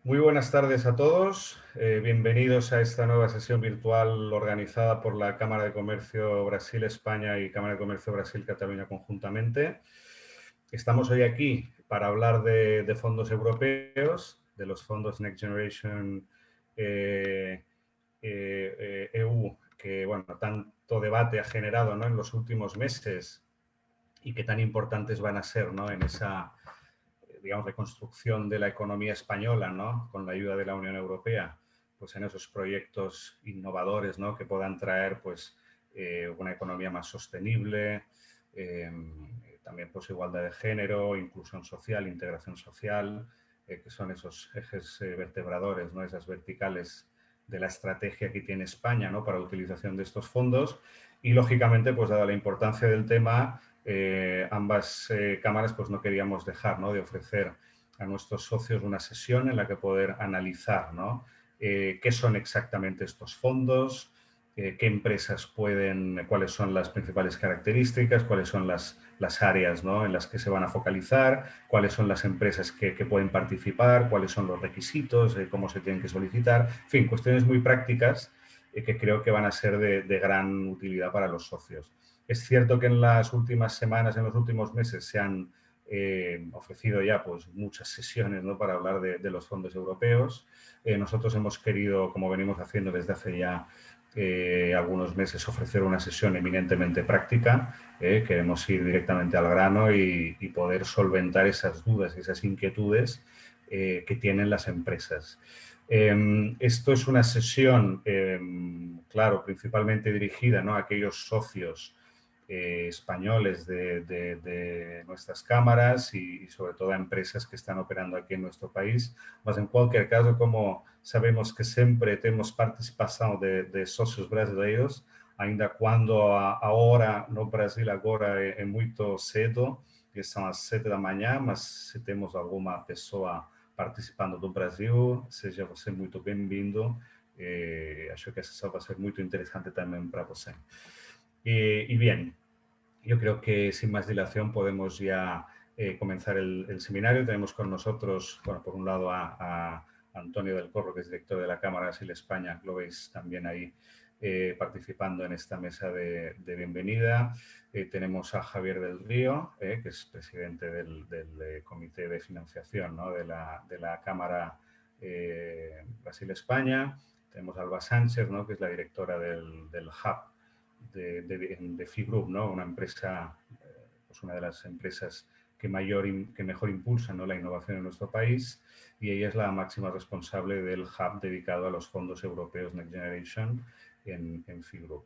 Muy buenas tardes a todos. Bienvenidos a esta nueva sesión virtual organizada por la Cámara de Comercio Brasil-España y Cámara de Comercio Brasil-Cataluña conjuntamente. Estamos hoy aquí para hablar de fondos europeos, de los fondos Next Generation EU, que bueno, tanto debate ha generado, ¿no?, en los últimos meses y que tan importantes van a ser, ¿no?, en esa, digamos, reconstrucción de la economía española, ¿no?, con la ayuda de la Unión Europea, pues en esos proyectos innovadores, ¿no?, que puedan traer pues, una economía más sostenible, también pues, igualdad de género, inclusión social, integración social, que son esos ejes vertebradores, ¿no?, esas verticales de la estrategia que tiene España, ¿no?, para la utilización de estos fondos. Y, lógicamente, pues dada la importancia del tema, ambas cámaras pues no queríamos dejar, ¿no?, de ofrecer a nuestros socios una sesión en la que poder analizar, ¿no?, qué son exactamente estos fondos, qué empresas pueden, cuáles son las principales características, cuáles son las áreas, ¿no?, en las que se van a focalizar, cuáles son las empresas que pueden participar, cuáles son los requisitos, cómo se tienen que solicitar, en fin, cuestiones muy prácticas que creo que van a ser de gran utilidad para los socios. Es cierto que en las últimas semanas, en los últimos meses, se han ofrecido ya pues, muchas sesiones, ¿no?, para hablar de los fondos europeos. Nosotros hemos querido, como venimos haciendo desde hace ya algunos meses, ofrecer una sesión eminentemente práctica. Queremos ir directamente al grano y poder solventar esas dudas, esas inquietudes que tienen las empresas. Esto es una sesión, claro, principalmente dirigida, ¿no?, a aquellos socios españoles de nuestras cámaras y sobre todo a empresas que están operando aquí en nuestro país. Mas, en cualquier caso, como sabemos que sempre temos participação de socios brasileiros, ainda quando a hora no Brasil agora é muito cedo, que são as 7 da manhã, mas se temos alguma pessoa participando do Brasil, seja você muito bem-vindo. Acho que essa sessão vai ser muito interessante também para você. Y bien, yo creo que sin más dilación podemos ya comenzar el seminario. Tenemos con nosotros, bueno, por un lado a Antonio del Corro, que es director de la Cámara Brasil-España, lo veis también ahí participando en esta mesa de bienvenida. Tenemos a Javier del Río, que es presidente del Comité de Financiación, ¿no?, de la Cámara Brasil-España. Tenemos a Alba Sánchez, ¿no?, que es la directora del Hub de Figroup, ¿no?, una empresa, pues una de las empresas que mejor impulsan, ¿no?, la innovación en nuestro país, y ella es la máxima responsable del hub dedicado a los fondos europeos Next Generation en Figroup.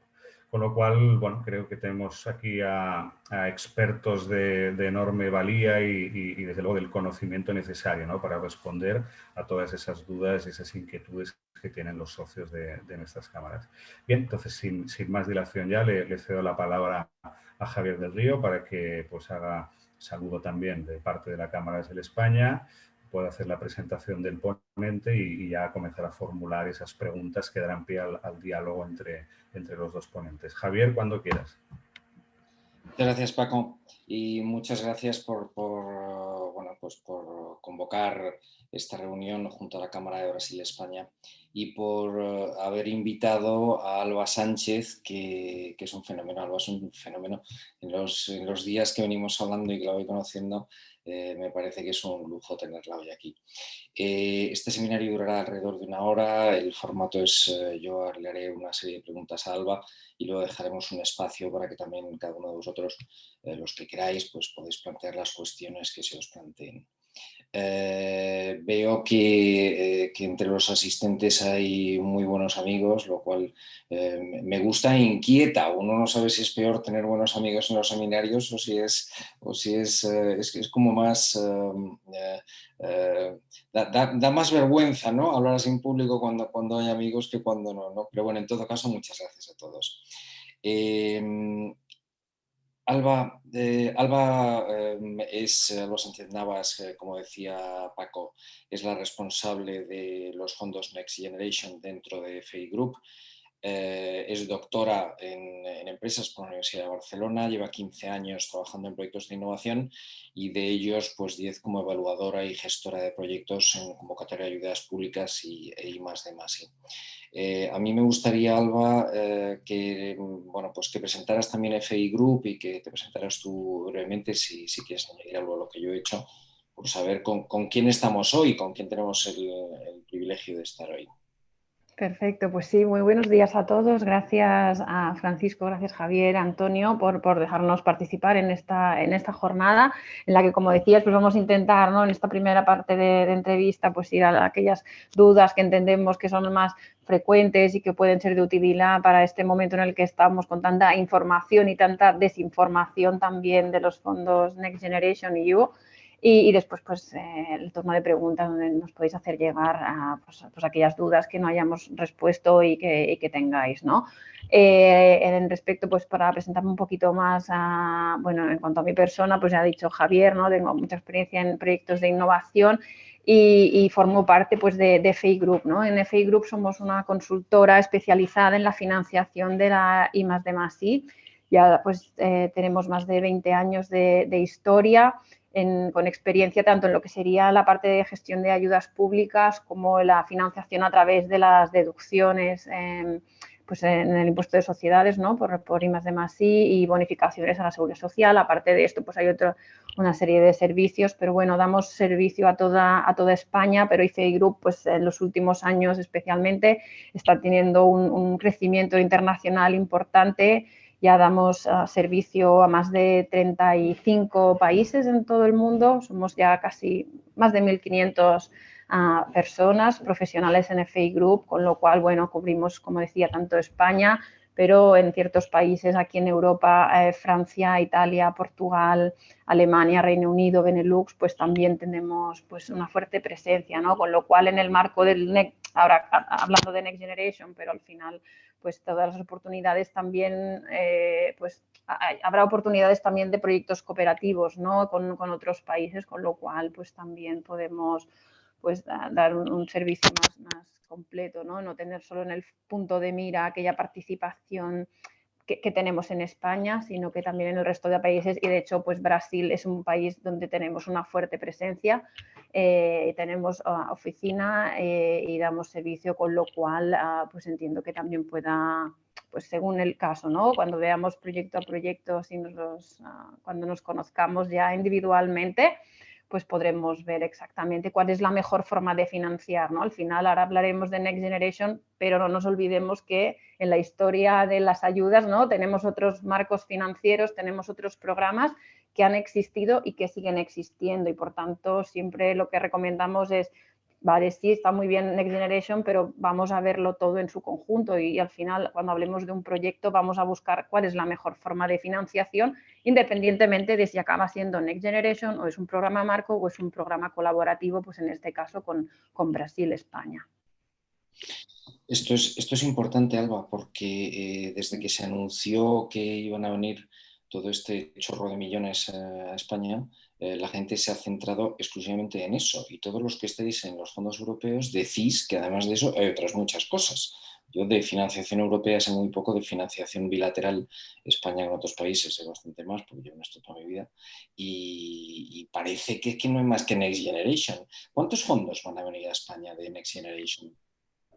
Con lo cual, bueno, creo que tenemos aquí a expertos de enorme valía y desde luego del conocimiento necesario, ¿no?, para responder a todas esas dudas y esas inquietudes que tienen los socios de nuestras cámaras. Bien, entonces sin más dilación ya le cedo la palabra a Javier del Río para que pues haga saludo también de parte de la Cámara de España, pueda hacer la presentación del ponente y ya comenzar a formular esas preguntas que darán pie al diálogo entre los dos ponentes. Javier, cuando quieras. Muchas gracias, Paco, y muchas gracias por convocar esta reunión junto a la Cámara de Brasil-España y por haber invitado a Alba Sánchez, que es un fenómeno. Alba es un fenómeno. En los días que venimos hablando y que la voy conociendo, me parece que es un lujo tenerla hoy aquí. Este seminario durará alrededor de 1 hora. El formato es, yo le haré una serie de preguntas a Alba y luego dejaremos un espacio para que también cada uno de vosotros, los que queráis, pues podéis plantear las cuestiones que se os planteen. Veo que entre los asistentes hay muy buenos amigos, lo cual me gusta e inquieta. Uno no sabe si es peor tener buenos amigos en los seminarios o si es como más... da más vergüenza, ¿no?, hablar así en público cuando hay amigos que cuando no, ¿no? Pero bueno, en todo caso, muchas gracias a todos. Alba Sánchez Navas, como decía Paco, es la responsable de los fondos Next Generation dentro de FEI Group. es doctora en empresas por la Universidad de Barcelona, lleva 15 años trabajando en proyectos de innovación y de ellos pues 10 como evaluadora y gestora de proyectos en convocatoria de ayudas públicas e I+D+I. A mí me gustaría, Alba, pues que presentaras también FI Group y que te presentaras tú brevemente, si quieres añadir algo a lo que yo he hecho, por saber con quién estamos hoy, con quién tenemos el privilegio de estar hoy. Perfecto, pues sí, muy buenos días a todos. Gracias a Francisco, gracias Javier, Antonio, por dejarnos participar en esta jornada en la que, como decías, pues vamos a intentar, ¿no?, en esta primera parte de entrevista, pues ir a aquellas dudas que entendemos que son más frecuentes y que pueden ser de utilidad para este momento en el que estamos con tanta información y tanta desinformación también de los fondos Next Generation EU. Y después, pues, el turno de preguntas donde nos podéis hacer llegar a pues aquellas dudas que no hayamos respuesto y que tengáis, ¿no? En respecto, pues, para presentarme un poquito más, bueno, en cuanto a mi persona, pues ya ha dicho Javier, ¿no? Tengo mucha experiencia en proyectos de innovación y formo parte, pues, de FI Group, ¿no? En FI Group somos una consultora especializada en la financiación de la I+D+I. Ya, pues, tenemos más de 20 años de historia, con experiencia tanto en lo que sería la parte de gestión de ayudas públicas como la financiación a través de las deducciones pues en el impuesto de sociedades, ¿no?, por I+D+I y bonificaciones a la seguridad social. Aparte de esto, pues hay una serie de servicios, pero bueno, damos servicio a toda España, pero FI Group, pues en los últimos años especialmente, está teniendo un crecimiento internacional importante. Ya damos servicio a más de 35 países en todo el mundo. Somos ya casi más de 1.500 personas profesionales en FI Group, con lo cual, bueno, cubrimos, como decía, tanto España, pero en ciertos países aquí en Europa, Francia, Italia, Portugal, Alemania, Reino Unido, Benelux, pues también tenemos pues una fuerte presencia, ¿no? Con lo cual, en el marco del ahora hablando de Next Generation, pero al final pues todas las oportunidades también, pues habrá oportunidades también de proyectos cooperativos, ¿no?, con otros países, con lo cual pues también podemos pues dar un servicio más completo, ¿no? No tener solo en el punto de mira aquella participación que tenemos en España, sino que también en el resto de países. Y de hecho, pues Brasil es un país donde tenemos una fuerte presencia, tenemos oficina y damos servicio, con lo cual pues entiendo que también pueda, pues según el caso, ¿no?, cuando veamos proyecto a proyecto, cuando nos conozcamos ya individualmente, pues podremos ver exactamente cuál es la mejor forma de financiar, ¿no? Al final, ahora hablaremos de Next Generation, pero no nos olvidemos que en la historia de las ayudas, ¿no?, tenemos otros marcos financieros, tenemos otros programas que han existido y que siguen existiendo, y por tanto siempre lo que recomendamos es, vale, sí, está muy bien Next Generation, pero vamos a verlo todo en su conjunto y al final, cuando hablemos de un proyecto, vamos a buscar cuál es la mejor forma de financiación, independientemente de si acaba siendo Next Generation o es un programa marco o es un programa colaborativo, pues en este caso con Brasil, España. Esto es importante, Alba, porque desde que se anunció que iban a venir todo este chorro de millones a España, la gente se ha centrado exclusivamente en eso. Y todos los que estéis en los fondos europeos decís que además de eso hay otras muchas cosas. Yo de financiación europea sé muy poco, de financiación bilateral España con otros países sé bastante más, porque llevo en esto toda mi vida. Y parece que no hay más que Next Generation. ¿Cuántos fondos van a venir a España de Next Generation?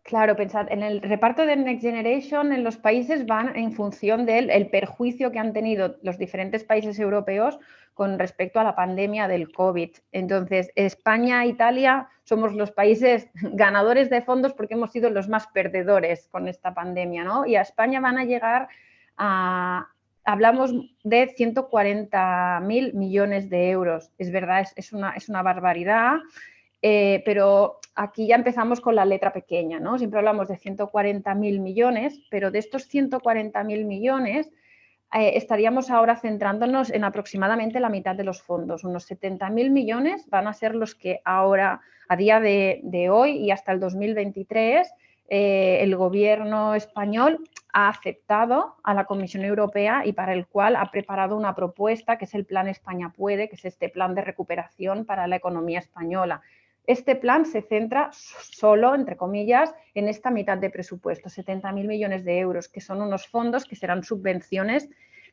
Claro, pensad, en el reparto de Next Generation en los países van en función del perjuicio que han tenido los diferentes países europeos con respecto a la pandemia del COVID. Entonces, España e Italia somos los países ganadores de fondos porque hemos sido los más perdedores con esta pandemia, ¿no? Y a España van a llegar hablamos de 140.000 millones de euros. Es verdad, es una barbaridad. Pero aquí ya empezamos con la letra pequeña, ¿no? Siempre hablamos de 140.000 millones, pero de estos 140.000 millones estaríamos ahora centrándonos en aproximadamente la mitad de los fondos. Unos 70.000 millones van a ser los que ahora, a día de hoy y hasta el 2023, el gobierno español ha aceptado a la Comisión Europea y para el cual ha preparado una propuesta que es el Plan España Puede, que es este plan de recuperación para la economía española. Este plan se centra solo, entre comillas, en esta mitad de presupuesto, 70.000 millones de euros, que son unos fondos que serán subvenciones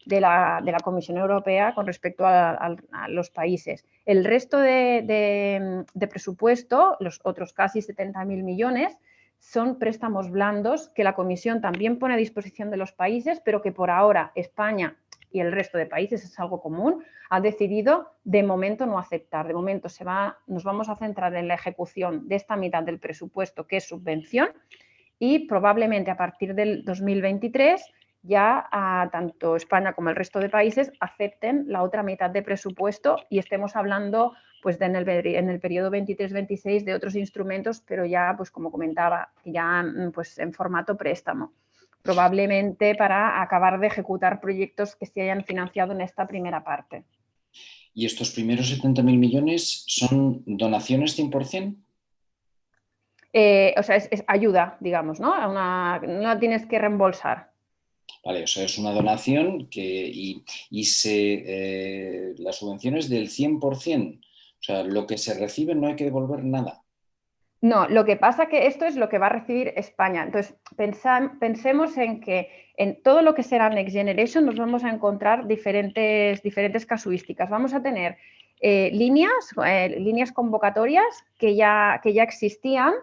de la Comisión Europea con respecto a los países. El resto de presupuesto, los otros casi 70.000 millones, son préstamos blandos que la Comisión también pone a disposición de los países, pero que por ahora España y el resto de países, es algo común, ha decidido de momento no aceptar. De momento nos vamos a centrar en la ejecución de esta mitad del presupuesto, que es subvención, y probablemente a partir del 2023 ya tanto España como el resto de países acepten la otra mitad de presupuesto y estemos hablando pues en el periodo 23-26 de otros instrumentos, pero ya, pues como comentaba, ya pues en formato préstamo, probablemente para acabar de ejecutar proyectos que se hayan financiado en esta primera parte. ¿Y estos primeros 70.000 millones son donaciones 100%? O sea, es ayuda, digamos, ¿no? No la tienes que reembolsar. Vale, o sea, es una donación la subvención es del 100%. O sea, lo que se recibe no hay que devolver nada. No, lo que pasa que esto es lo que va a recibir España. Entonces, pensemos en que en todo lo que será Next Generation nos vamos a encontrar diferentes casuísticas. Vamos a tener líneas convocatorias que ya existían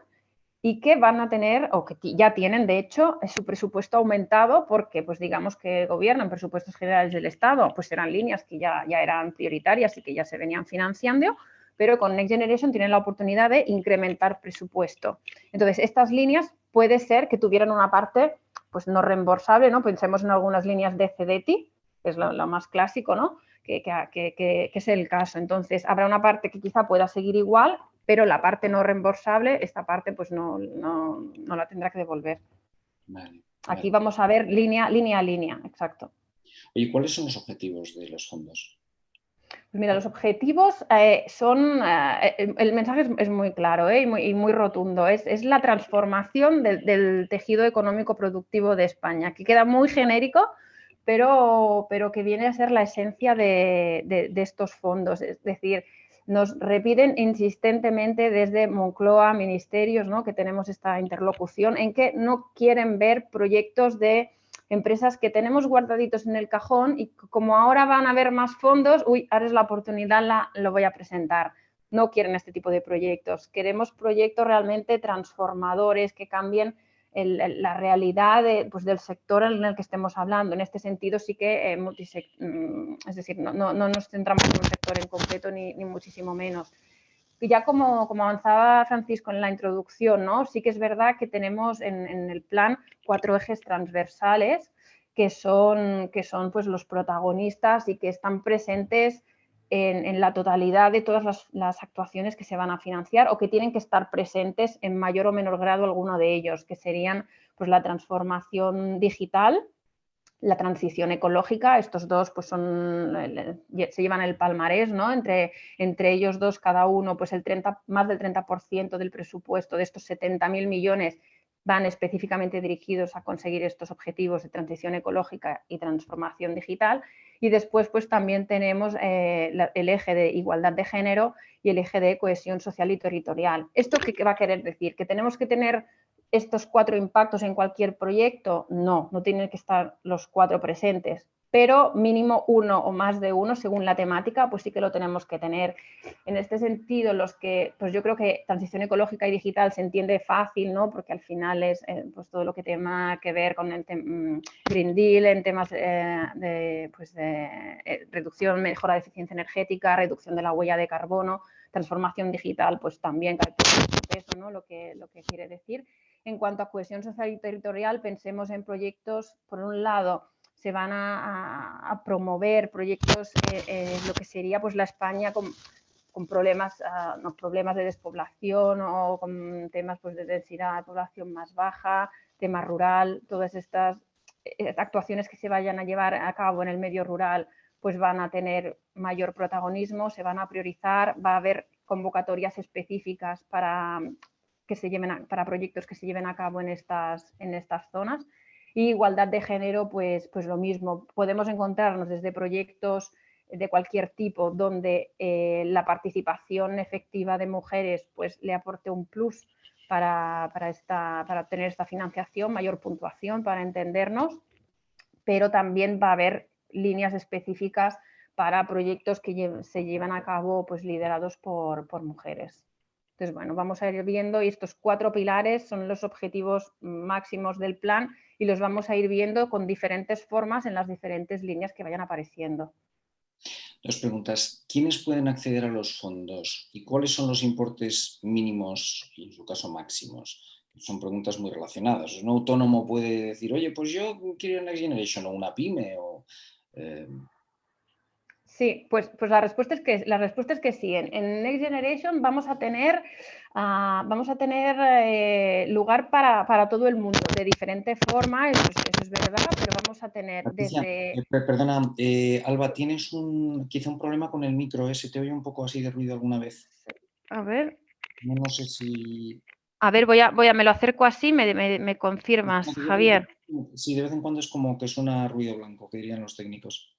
y que van a tener, o que ya tienen, de hecho, su presupuesto aumentado porque, pues digamos que el gobierno en presupuestos generales del Estado, pues eran líneas que ya eran prioritarias y que ya se venían financiando, pero con Next Generation tienen la oportunidad de incrementar presupuesto. Entonces, estas líneas puede ser que tuvieran una parte pues no reembolsable, ¿no? Pensemos en algunas líneas de CEDETI, que es lo más clásico, ¿no? Que es el caso. Entonces, habrá una parte que quizá pueda seguir igual, pero la parte no reembolsable, esta parte pues no la tendrá que devolver. Vale. Aquí vamos a ver línea a línea, exacto. Oye, ¿cuáles son los objetivos de los fondos? Pues mira, los objetivos son, el mensaje es muy claro y muy rotundo, es la transformación del tejido económico productivo de España, que queda muy genérico, pero que viene a ser la esencia de estos fondos, es decir, nos repiten insistentemente desde Moncloa, ministerios, ¿no? Que tenemos esta interlocución en que no quieren ver proyectos de empresas que tenemos guardaditos en el cajón y como ahora van a haber más fondos, ahora es la oportunidad, lo voy a presentar. No quieren este tipo de proyectos. Queremos proyectos realmente transformadores que cambien la realidad del sector en el que estemos hablando. En este sentido sí que es decir, no nos centramos en un sector en concreto ni muchísimo menos. Y ya como avanzaba Francisco en la introducción, ¿no? Sí que es verdad que tenemos en el plan 4 ejes transversales que son pues los protagonistas y que están presentes en la totalidad de todas las actuaciones que se van a financiar o que tienen que estar presentes en mayor o menor grado alguno de ellos, que serían pues la transformación digital, la transición ecológica. Estos dos pues se llevan el palmarés, ¿no? Entre ellos dos, cada uno, pues más del 30% del presupuesto de estos 70.000 millones van específicamente dirigidos a conseguir estos objetivos de transición ecológica y transformación digital. Y después pues también tenemos el eje de igualdad de género y el eje de cohesión social y territorial. ¿Esto qué va a querer decir? ¿Que tenemos que tener estos 4 impactos en cualquier proyecto? No tienen que estar los 4 presentes, pero mínimo uno o más de uno, según la temática, pues sí que lo tenemos que tener. En este sentido, pues yo creo que transición ecológica y digital se entiende fácil, ¿no? Porque al final es pues todo lo que tenga que ver con el Green Deal, en temas de reducción, mejora de eficiencia energética, reducción de la huella de carbono, transformación digital, pues también eso, ¿no? Lo que quiere decir. En cuanto a cohesión social y territorial, pensemos en proyectos, por un lado, se van a promover proyectos, lo que sería pues la España con problemas de despoblación o con temas pues, de densidad de población más baja, tema rural, todas estas actuaciones que se vayan a llevar a cabo en el medio rural pues van a tener mayor protagonismo, se van a priorizar, va a haber convocatorias específicas para proyectos que se lleven a cabo en estas zonas. Y igualdad de género, pues lo mismo. Podemos encontrarnos desde proyectos de cualquier tipo, donde la participación efectiva de mujeres pues le aporte un plus para obtener esta financiación, mayor puntuación para entendernos, pero también va a haber líneas específicas para proyectos que se llevan a cabo pues liderados por mujeres. Entonces, bueno, vamos a ir viendo, y estos 4 pilares son los objetivos máximos del plan y los vamos a ir viendo con diferentes formas en las diferentes líneas que vayan apareciendo. 2 preguntas. ¿Quiénes pueden acceder a los fondos y cuáles son los importes mínimos y en su caso máximos? Son preguntas muy relacionadas. Un autónomo puede decir, oye, pues yo quiero Next Generation o una pyme o... Sí, pues la respuesta es que sí. En Next Generation vamos a tener lugar para todo el mundo, de diferente forma, eso es verdad, pero vamos a tener Patricia, desde... Perdona, Alba, tienes quizá un problema con el micro, se te oye un poco así de ruido alguna vez. A ver... No sé si... A ver, me lo acerco así, me confirmas, Javier. Sí, de vez en cuando es como que suena ruido blanco, que dirían los técnicos.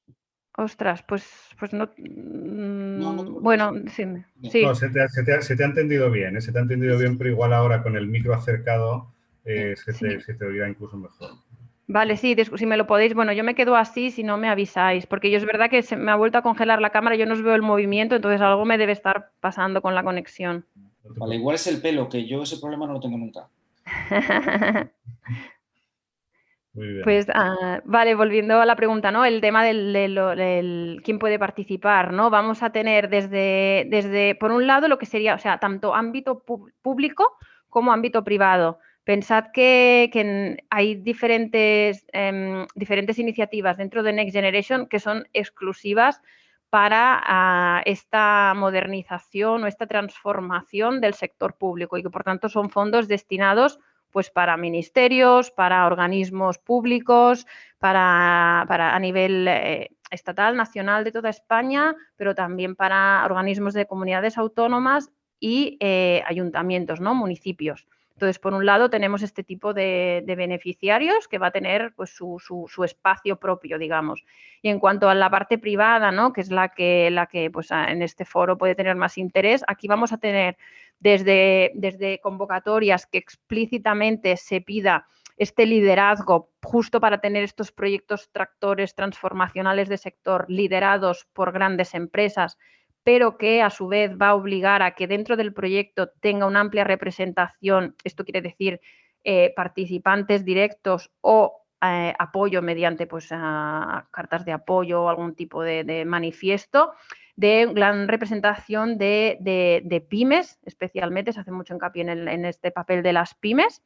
Ostras, pues no... No te preocupes. Bueno, sí. No, se te ha entendido bien, se te ha entendido bien, pero igual ahora con el micro acercado se te oirá incluso mejor. Vale, sí, si me lo podéis, bueno, yo me quedo así si no me avisáis, porque yo es verdad que se me ha vuelto a congelar la cámara, yo no os veo el movimiento, entonces algo me debe estar pasando con la conexión. Vale, igual es el pelo, que yo ese problema no lo tengo nunca. Muy bien. Pues vale, volviendo a la pregunta, ¿no? El tema del quién puede participar, ¿no? Vamos a tener desde, por un lado, lo que sería, o sea, tanto ámbito público como ámbito privado. Pensad que hay diferentes iniciativas dentro de Next Generation que son exclusivas para esta modernización o esta transformación del sector público y que, por tanto, son fondos destinados pues para ministerios, para organismos públicos, para a nivel estatal, nacional de toda España, pero también para organismos de comunidades autónomas y ayuntamientos, ¿no? Municipios. Entonces, por un lado, tenemos este tipo de beneficiarios que va a tener pues, su espacio propio, digamos. Y en cuanto a la parte privada, ¿no? Que es la que pues, en este foro puede tener más interés, aquí vamos a tener desde convocatorias que explícitamente se pida este liderazgo justo para tener estos proyectos tractores transformacionales de sector liderados por grandes empresas, pero que a su vez va a obligar a que dentro del proyecto tenga una amplia representación, esto quiere decir participantes directos o apoyo mediante pues, cartas de apoyo o algún tipo de manifiesto, de gran representación de pymes, especialmente se hace mucho hincapié en este papel de las pymes,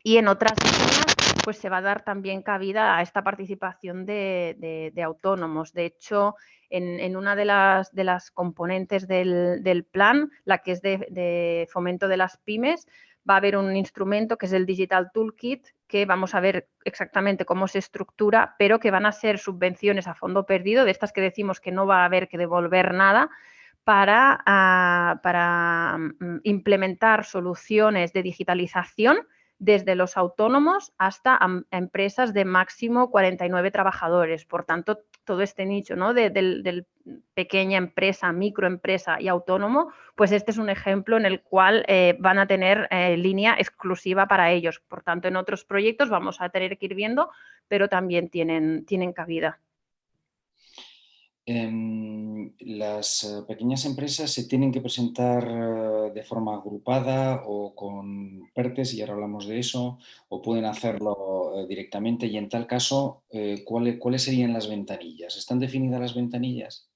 y en otras líneas pues se va a dar también cabida a esta participación de autónomos. De hecho, en una de las componentes del plan, la que es de fomento de las pymes, va a haber un instrumento que es el Digital Toolkit, que vamos a ver exactamente cómo se estructura, pero que van a ser subvenciones a fondo perdido, de estas que decimos que no va a haber que devolver nada, para implementar soluciones de digitalización desde los autónomos hasta empresas de máximo 49 trabajadores. Por tanto, todo este nicho, ¿no? del pequeña empresa, microempresa y autónomo, pues este es un ejemplo en el cual van a tener línea exclusiva para ellos. Por tanto, en otros proyectos vamos a tener que ir viendo, pero también tienen cabida. ¿Las pequeñas empresas se tienen que presentar de forma agrupada o con PERTES, y ahora hablamos de eso, o pueden hacerlo directamente? Y en tal caso, ¿cuáles serían las ventanillas? ¿Están definidas las ventanillas?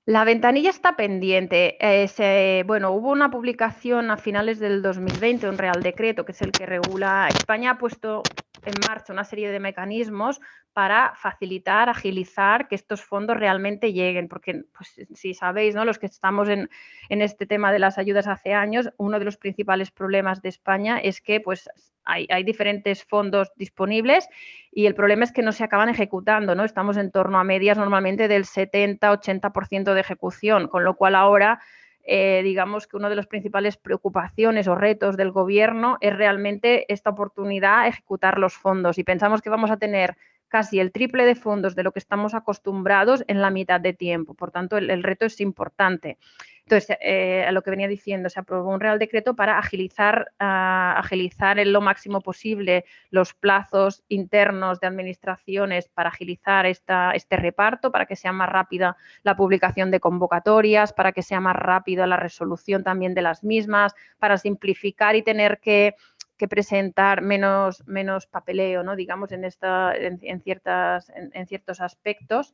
La ventanilla está pendiente. Hubo una publicación a finales del 2020, un Real Decreto, que es el que regula. España ha puesto en marcha una serie de mecanismos para facilitar, agilizar que estos fondos realmente lleguen, porque pues, si sabéis, ¿no? Los que estamos en este tema de las ayudas hace años, uno de los principales problemas de España es que pues, hay diferentes fondos disponibles y el problema es que no se acaban ejecutando, ¿no? Estamos en torno a medias normalmente del 70-80% de ejecución, con lo cual ahora digamos que una de las principales preocupaciones o retos del gobierno es realmente esta oportunidad de ejecutar los fondos, y pensamos que vamos a tener casi el triple de fondos de lo que estamos acostumbrados en la mitad de tiempo. Por tanto, el reto es importante. Entonces, a lo que venía diciendo, se aprobó un Real Decreto para agilizar en lo máximo posible los plazos internos de administraciones, para agilizar este reparto, para que sea más rápida la publicación de convocatorias, para que sea más rápida la resolución también de las mismas, para simplificar y tener que presentar menos papeleo, ¿no? Digamos, en ciertos aspectos.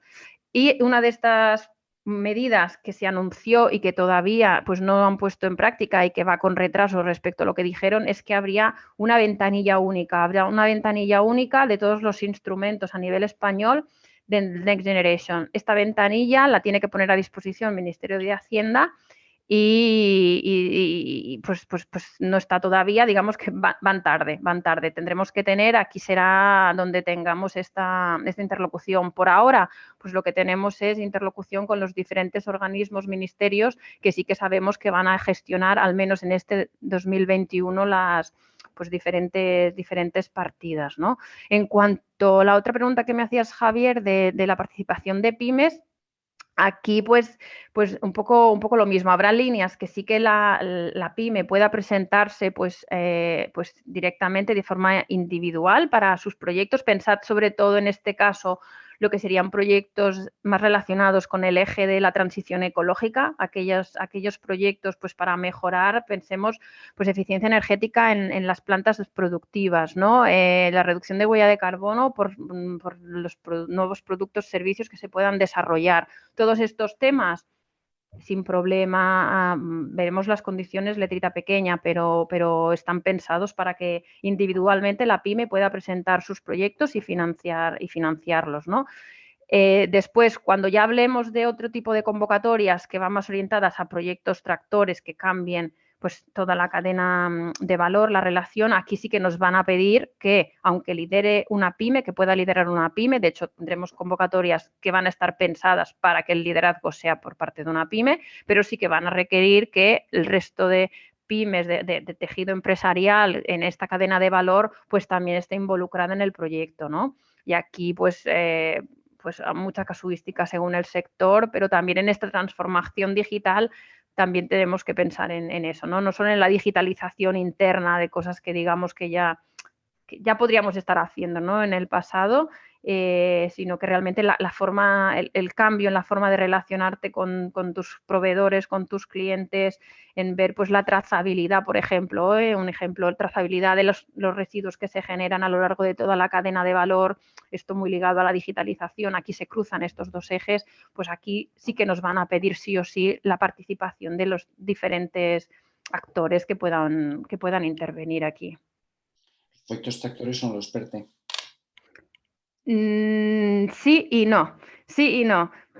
Y una de estas medidas que se anunció y que todavía pues no han puesto en práctica y que va con retraso respecto a lo que dijeron es que habría una ventanilla única de todos los instrumentos a nivel español de Next Generation. Esta ventanilla la tiene que poner a disposición el Ministerio de Hacienda y pues no está todavía, digamos que van tarde. Tendremos que tener, aquí será donde tengamos esta interlocución. Por ahora, pues lo que tenemos es interlocución con los diferentes organismos, ministerios, que sí que sabemos que van a gestionar, al menos en este 2021, las pues diferentes partidas, ¿no? En cuanto a la otra pregunta que me hacías, Javier, de la participación de pymes, aquí pues un poco lo mismo. Habrá líneas que sí que la pyme pueda presentarse pues directamente de forma individual para sus proyectos. Pensad sobre todo en este caso lo que serían proyectos más relacionados con el eje de la transición ecológica, aquellos proyectos pues para mejorar, pensemos, pues eficiencia energética en las plantas productivas, ¿no? La reducción de huella de carbono por los nuevos productos, servicios que se puedan desarrollar. Todos estos temas, sin problema, veremos las condiciones, letrita pequeña, pero están pensados para que individualmente la pyme pueda presentar sus proyectos y financiarlos, ¿no? Después, cuando ya hablemos de otro tipo de convocatorias que van más orientadas a proyectos tractores que cambien pues toda la cadena de valor, la relación, aquí sí que nos van a pedir que, aunque lidere una pyme, que pueda liderar una pyme, de hecho tendremos convocatorias que van a estar pensadas para que el liderazgo sea por parte de una pyme, pero sí que van a requerir que el resto de pymes de tejido empresarial en esta cadena de valor, pues también esté involucrada en el proyecto, ¿no? Y aquí, pues mucha casuística según el sector, pero también en esta transformación digital también tenemos que pensar en eso, ¿no? No solo en la digitalización interna de cosas que digamos que ya podríamos estar haciendo, ¿no? En el pasado, sino que realmente la forma, el cambio en la forma de relacionarte con tus proveedores, con tus clientes, en ver pues la trazabilidad, por ejemplo, un ejemplo, trazabilidad de los residuos que se generan a lo largo de toda la cadena de valor, esto muy ligado a la digitalización, aquí se cruzan estos dos ejes, pues aquí sí que nos van a pedir sí o sí la participación de los diferentes actores que puedan intervenir aquí. Los proyectos tractores son los PERTE. Sí y no.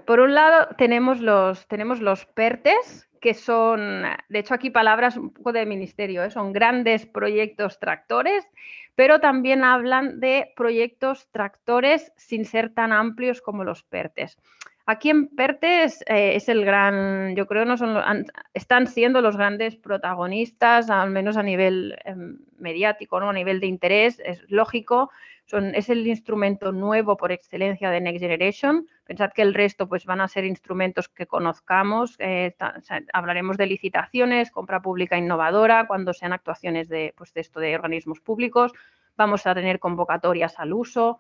Por un lado tenemos los PERTES, que son, de hecho aquí palabras un poco de ministerio, son grandes proyectos tractores, pero también hablan de proyectos tractores sin ser tan amplios como los PERTES. Aquí en PERTES es el gran, yo creo, están siendo los grandes protagonistas, al menos a nivel mediático, ¿no? A nivel de interés, es lógico. Es el instrumento nuevo por excelencia de Next Generation. Pensad que el resto pues, van a ser instrumentos que conozcamos. Hablaremos de licitaciones, compra pública innovadora, cuando sean actuaciones de organismos públicos. Vamos a tener convocatorias al uso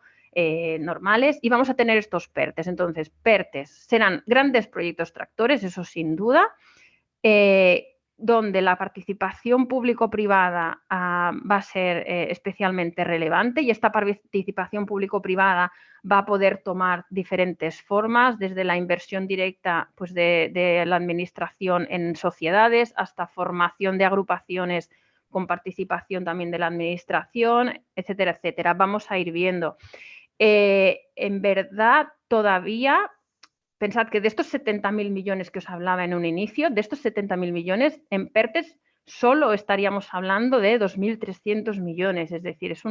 normales y vamos a tener estos PERTES. Entonces, PERTES serán grandes proyectos tractores, eso sin duda, donde la participación público-privada va a ser especialmente relevante, y esta participación público-privada va a poder tomar diferentes formas, desde la inversión directa pues, de la administración en sociedades hasta formación de agrupaciones con participación también de la administración, etcétera, etcétera. Vamos a ir viendo. En verdad, todavía... Pensad que de estos 70.000 millones que os hablaba en un inicio, de estos 70.000 millones, en PERTES solo estaríamos hablando de 2.300 millones. Es decir, es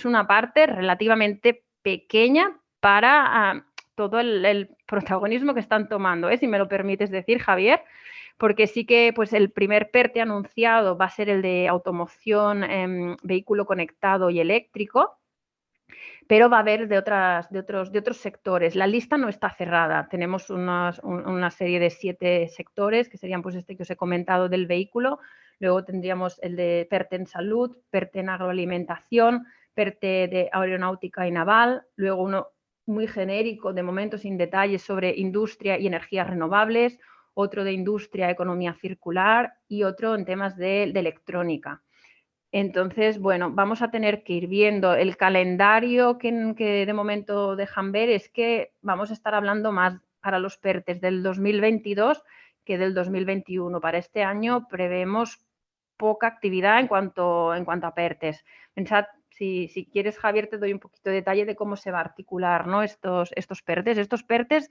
una parte relativamente pequeña para todo el protagonismo que están tomando, si me lo permites decir, Javier, porque sí que pues, el primer PERTE anunciado va a ser el de automoción, vehículo conectado y eléctrico. pero va a haber de otros sectores. La lista no está cerrada. Tenemos una serie de 7 sectores, que serían pues este que os he comentado del vehículo. Luego tendríamos el de PERTE en salud, PERTE en agroalimentación, PERTE de aeronáutica y naval, luego uno muy genérico, de momento sin detalles, sobre industria y energías renovables, otro de industria, economía circular y otro en temas de electrónica. Entonces, bueno, vamos a tener que ir viendo el calendario que de momento dejan ver, es que vamos a estar hablando más para los PERTES del 2022 que del 2021. Para este año prevemos poca actividad en cuanto a PERTES. Pensad, si quieres, Javier, te doy un poquito de detalle de cómo se va a articular, ¿no? estos PERTES. Estos PERTES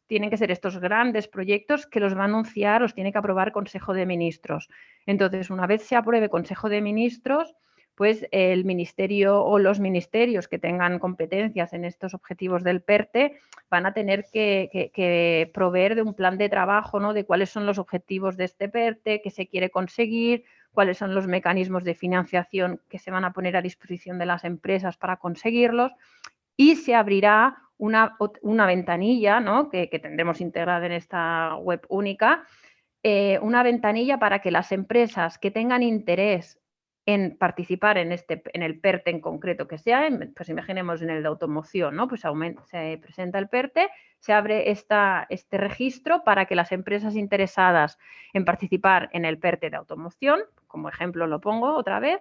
tienen que ser estos grandes proyectos que los va a anunciar, los tiene que aprobar Consejo de Ministros. Entonces, una vez se apruebe Consejo de Ministros, pues el ministerio o los ministerios que tengan competencias en estos objetivos del PERTE van a tener que proveer de un plan de trabajo, ¿no? De cuáles son los objetivos de este PERTE, qué se quiere conseguir, cuáles son los mecanismos de financiación que se van a poner a disposición de las empresas para conseguirlos, y se abrirá una ventanilla, ¿no? que tendremos integrada en esta web única, una ventanilla para que las empresas que tengan interés en participar en el PERTE en concreto que sea, pues imaginemos en el de automoción, ¿no? Pues se presenta el PERTE, se abre este registro para que las empresas interesadas en participar en el PERTE de automoción, como ejemplo lo pongo otra vez,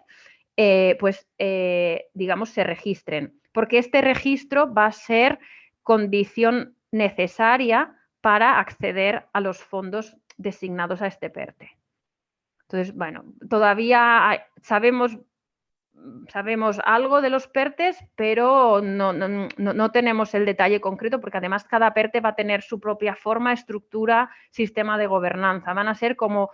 digamos, se registren, porque este registro va a ser condición necesaria para acceder a los fondos designados a este PERTE. Entonces, bueno, todavía sabemos algo de los PERTES, pero no tenemos el detalle concreto, porque además cada PERTE va a tener su propia forma, estructura, sistema de gobernanza. Van a ser como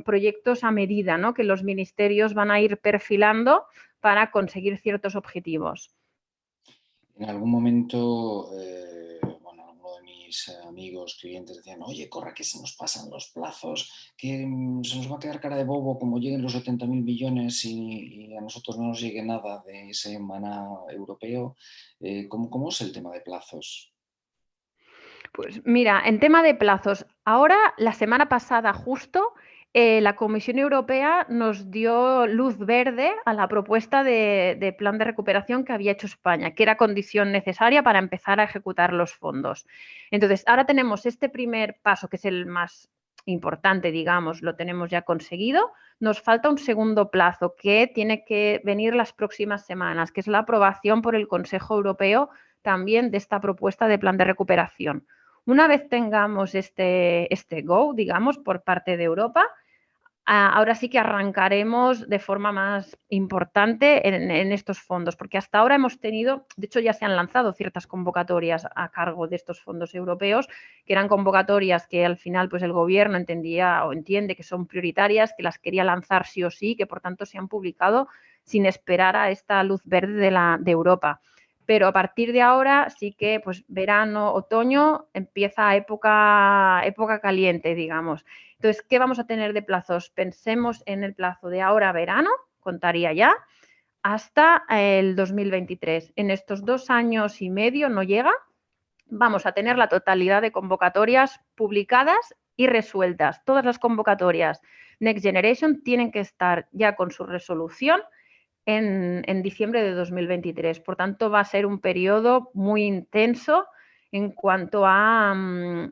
proyectos a medida, ¿no? Que los ministerios van a ir perfilando para conseguir ciertos objetivos. En algún momento, bueno, alguno de mis amigos, clientes decían, oye, corre que se nos pasan los plazos, que se nos va a quedar cara de bobo como lleguen los 70.000 millones y a nosotros no nos llegue nada de ese maná europeo. ¿Cómo es el tema de plazos? Pues mira, en tema de plazos, ahora la semana pasada justo la Comisión Europea nos dio luz verde a la propuesta de plan de recuperación que había hecho España, que era condición necesaria para empezar a ejecutar los fondos. Entonces, ahora tenemos este primer paso, que es el más importante, digamos, lo tenemos ya conseguido. Nos falta un segundo plazo que tiene que venir las próximas semanas, que es la aprobación por el Consejo Europeo también de esta propuesta de plan de recuperación. Una vez tengamos este go, digamos, por parte de Europa, ahora sí que arrancaremos de forma más importante en estos fondos, porque hasta ahora hemos tenido, de hecho ya se han lanzado ciertas convocatorias a cargo de estos fondos europeos, que eran convocatorias que al final pues el gobierno entendía o entiende que son prioritarias, que las quería lanzar sí o sí, que por tanto se han publicado sin esperar a esta luz verde de Europa. Pero a partir de ahora sí que pues verano, otoño empieza época caliente, digamos. Entonces, ¿qué vamos a tener de plazos? Pensemos en el plazo de ahora verano, contaría ya, hasta el 2023. En estos 2 años y medio no llega, vamos a tener la totalidad de convocatorias publicadas y resueltas. Todas las convocatorias Next Generation tienen que estar ya con su resolución en diciembre de 2023. Por tanto, va a ser un periodo muy intenso en cuanto a,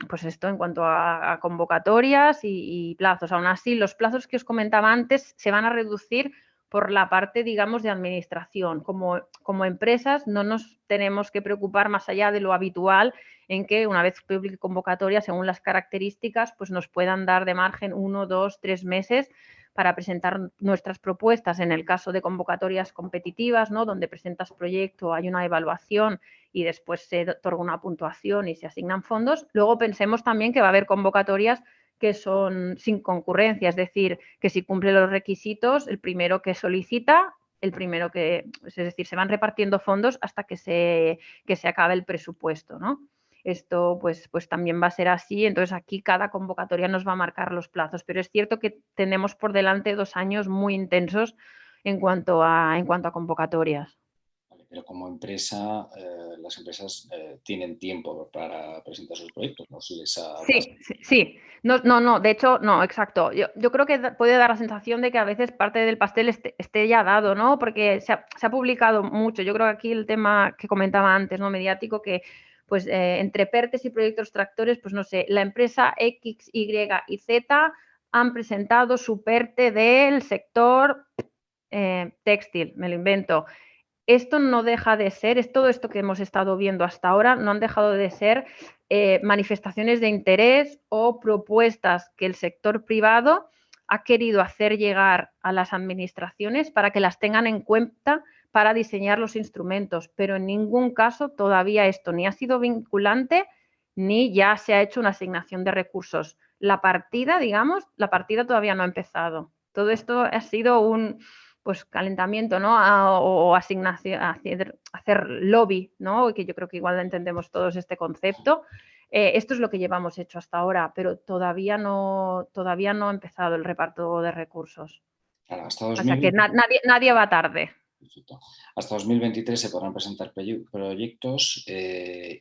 pues esto, en cuanto a convocatorias y plazos. Aún así, los plazos que os comentaba antes se van a reducir por la parte, digamos, de administración. Como empresas no nos tenemos que preocupar más allá de lo habitual en que una vez publique convocatoria, según las características, pues nos puedan dar de margen 1, 2, 3 meses para presentar nuestras propuestas en el caso de convocatorias competitivas, ¿no? Donde presentas proyecto, hay una evaluación y después se otorga una puntuación y se asignan fondos. Luego pensemos también que va a haber convocatorias que son sin concurrencia, es decir, que si cumple los requisitos, el primero que solicita, el primero que, es decir, se van repartiendo fondos hasta que se acabe el presupuesto, ¿no? Esto pues también va a ser así, entonces aquí cada convocatoria nos va a marcar los plazos, pero es cierto que tenemos por delante 2 años muy intensos en cuanto a convocatorias. Vale. Pero como empresa, las empresas tienen tiempo para presentar sus proyectos, no se les ha pasado. Sí. No, de hecho, no, exacto. Yo creo que puede dar la sensación de que a veces parte del pastel esté ya dado, ¿no? Porque se ha publicado mucho. Yo creo que aquí el tema que comentaba antes, ¿no? Mediático, que pues entre PERTES y proyectos tractores, pues no sé, la empresa X, Y y Z han presentado su PERTE del sector textil, me lo invento. Esto no deja de ser, es todo esto que hemos estado viendo hasta ahora, no han dejado de ser manifestaciones de interés o propuestas que el sector privado ha querido hacer llegar a las administraciones para que las tengan en cuenta para diseñar los instrumentos, pero en ningún caso todavía esto ni ha sido vinculante ni ya se ha hecho una asignación de recursos. La partida, digamos, la partida todavía no ha empezado. Todo esto ha sido un pues calentamiento, ¿no? O asignación, hacer lobby, ¿no? Que yo creo que igual entendemos todos este concepto. Esto es lo que llevamos hecho hasta ahora, pero todavía no ha empezado el reparto de recursos. Claro, hasta O sea que nadie va tarde. Perfecto. Hasta 2023 se podrán presentar proyectos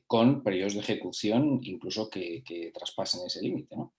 con periodos de ejecución incluso que traspasen ese límite, ¿no?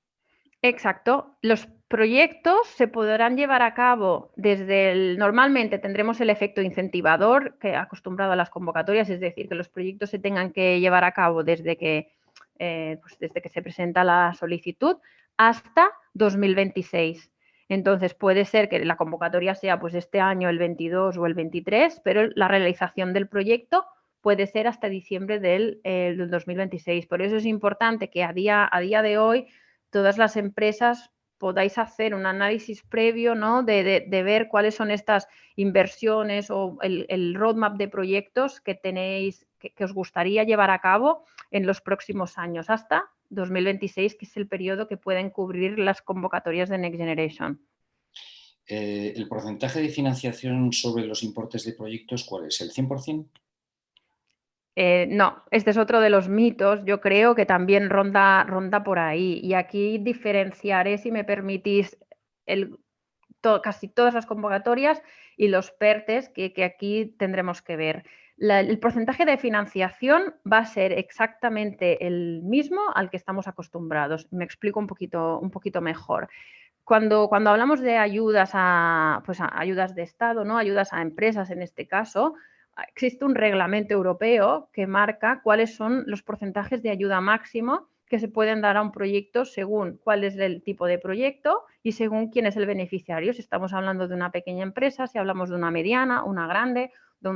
Exacto. Los proyectos se podrán llevar a cabo normalmente tendremos el efecto incentivador que acostumbrado a las convocatorias, es decir, que los proyectos se tengan que llevar a cabo desde que se presenta la solicitud hasta 2026. Entonces puede ser que la convocatoria sea pues este año, el 22 o el 23, pero la realización del proyecto puede ser hasta diciembre del 2026. Por eso es importante que a día de hoy todas las empresas podáis hacer un análisis previo, ¿no? de ver cuáles son estas inversiones o el roadmap de proyectos que tenéis, que os gustaría llevar a cabo en los próximos años, hasta 2026, que es el periodo que pueden cubrir las convocatorias de Next Generation. ¿El porcentaje de financiación sobre los importes de proyectos cuál es? ¿El 100%? No, este es otro de los mitos, yo creo que también ronda por ahí. Y aquí diferenciaré, si me permitís, casi todas las convocatorias y los PERTES que aquí tendremos que ver. El porcentaje de financiación va a ser exactamente el mismo al que estamos acostumbrados. Me explico un poquito mejor. Cuando hablamos de ayudas a ayudas de Estado, ¿no? Ayudas a empresas en este caso, existe un reglamento europeo que marca cuáles son los porcentajes de ayuda máximo que se pueden dar a un proyecto según cuál es el tipo de proyecto y según quién es el beneficiario. Si estamos hablando de una pequeña empresa, si hablamos de una mediana, una grande, de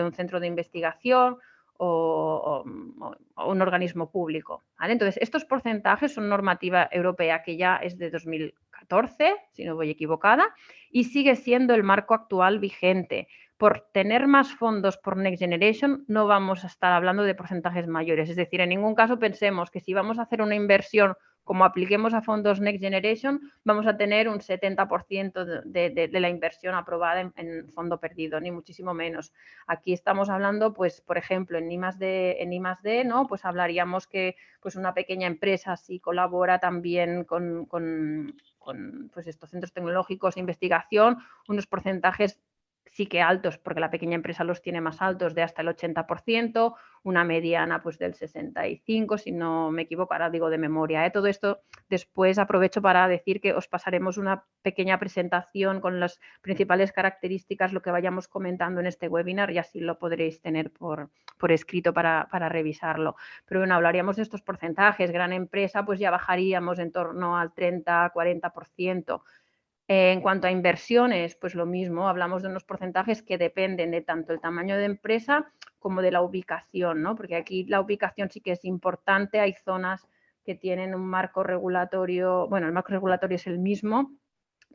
un centro de investigación o un organismo público, ¿vale? Entonces, estos porcentajes son normativa europea que ya es de 2014, si no voy equivocada, y sigue siendo el marco actual vigente. Por tener más fondos por Next Generation no vamos a estar hablando de porcentajes mayores. Es decir, en ningún caso pensemos que si vamos a hacer una inversión como apliquemos a fondos Next Generation, vamos a tener un 70% de la inversión aprobada en fondo perdido, ni muchísimo menos. Aquí estamos hablando, pues, por ejemplo, en I+D, ¿no? Pues hablaríamos que pues, una pequeña empresa si colabora también con pues, estos centros tecnológicos de investigación, unos porcentajes sí que altos, porque la pequeña empresa los tiene más altos, de hasta el 80%, una mediana pues del 65%, si no me equivoco, ahora digo de memoria. Todo esto después aprovecho para decir que os pasaremos una pequeña presentación con las principales características, lo que vayamos comentando en este webinar, y así lo podréis tener por escrito para revisarlo. Pero bueno, hablaríamos de estos porcentajes. Gran empresa, pues ya bajaríamos en torno al 30-40%. En cuanto a inversiones, pues lo mismo, hablamos de unos porcentajes que dependen de tanto el tamaño de empresa como de la ubicación, ¿no? Porque aquí la ubicación sí que es importante, hay zonas que tienen un marco regulatorio, bueno, el marco regulatorio es el mismo,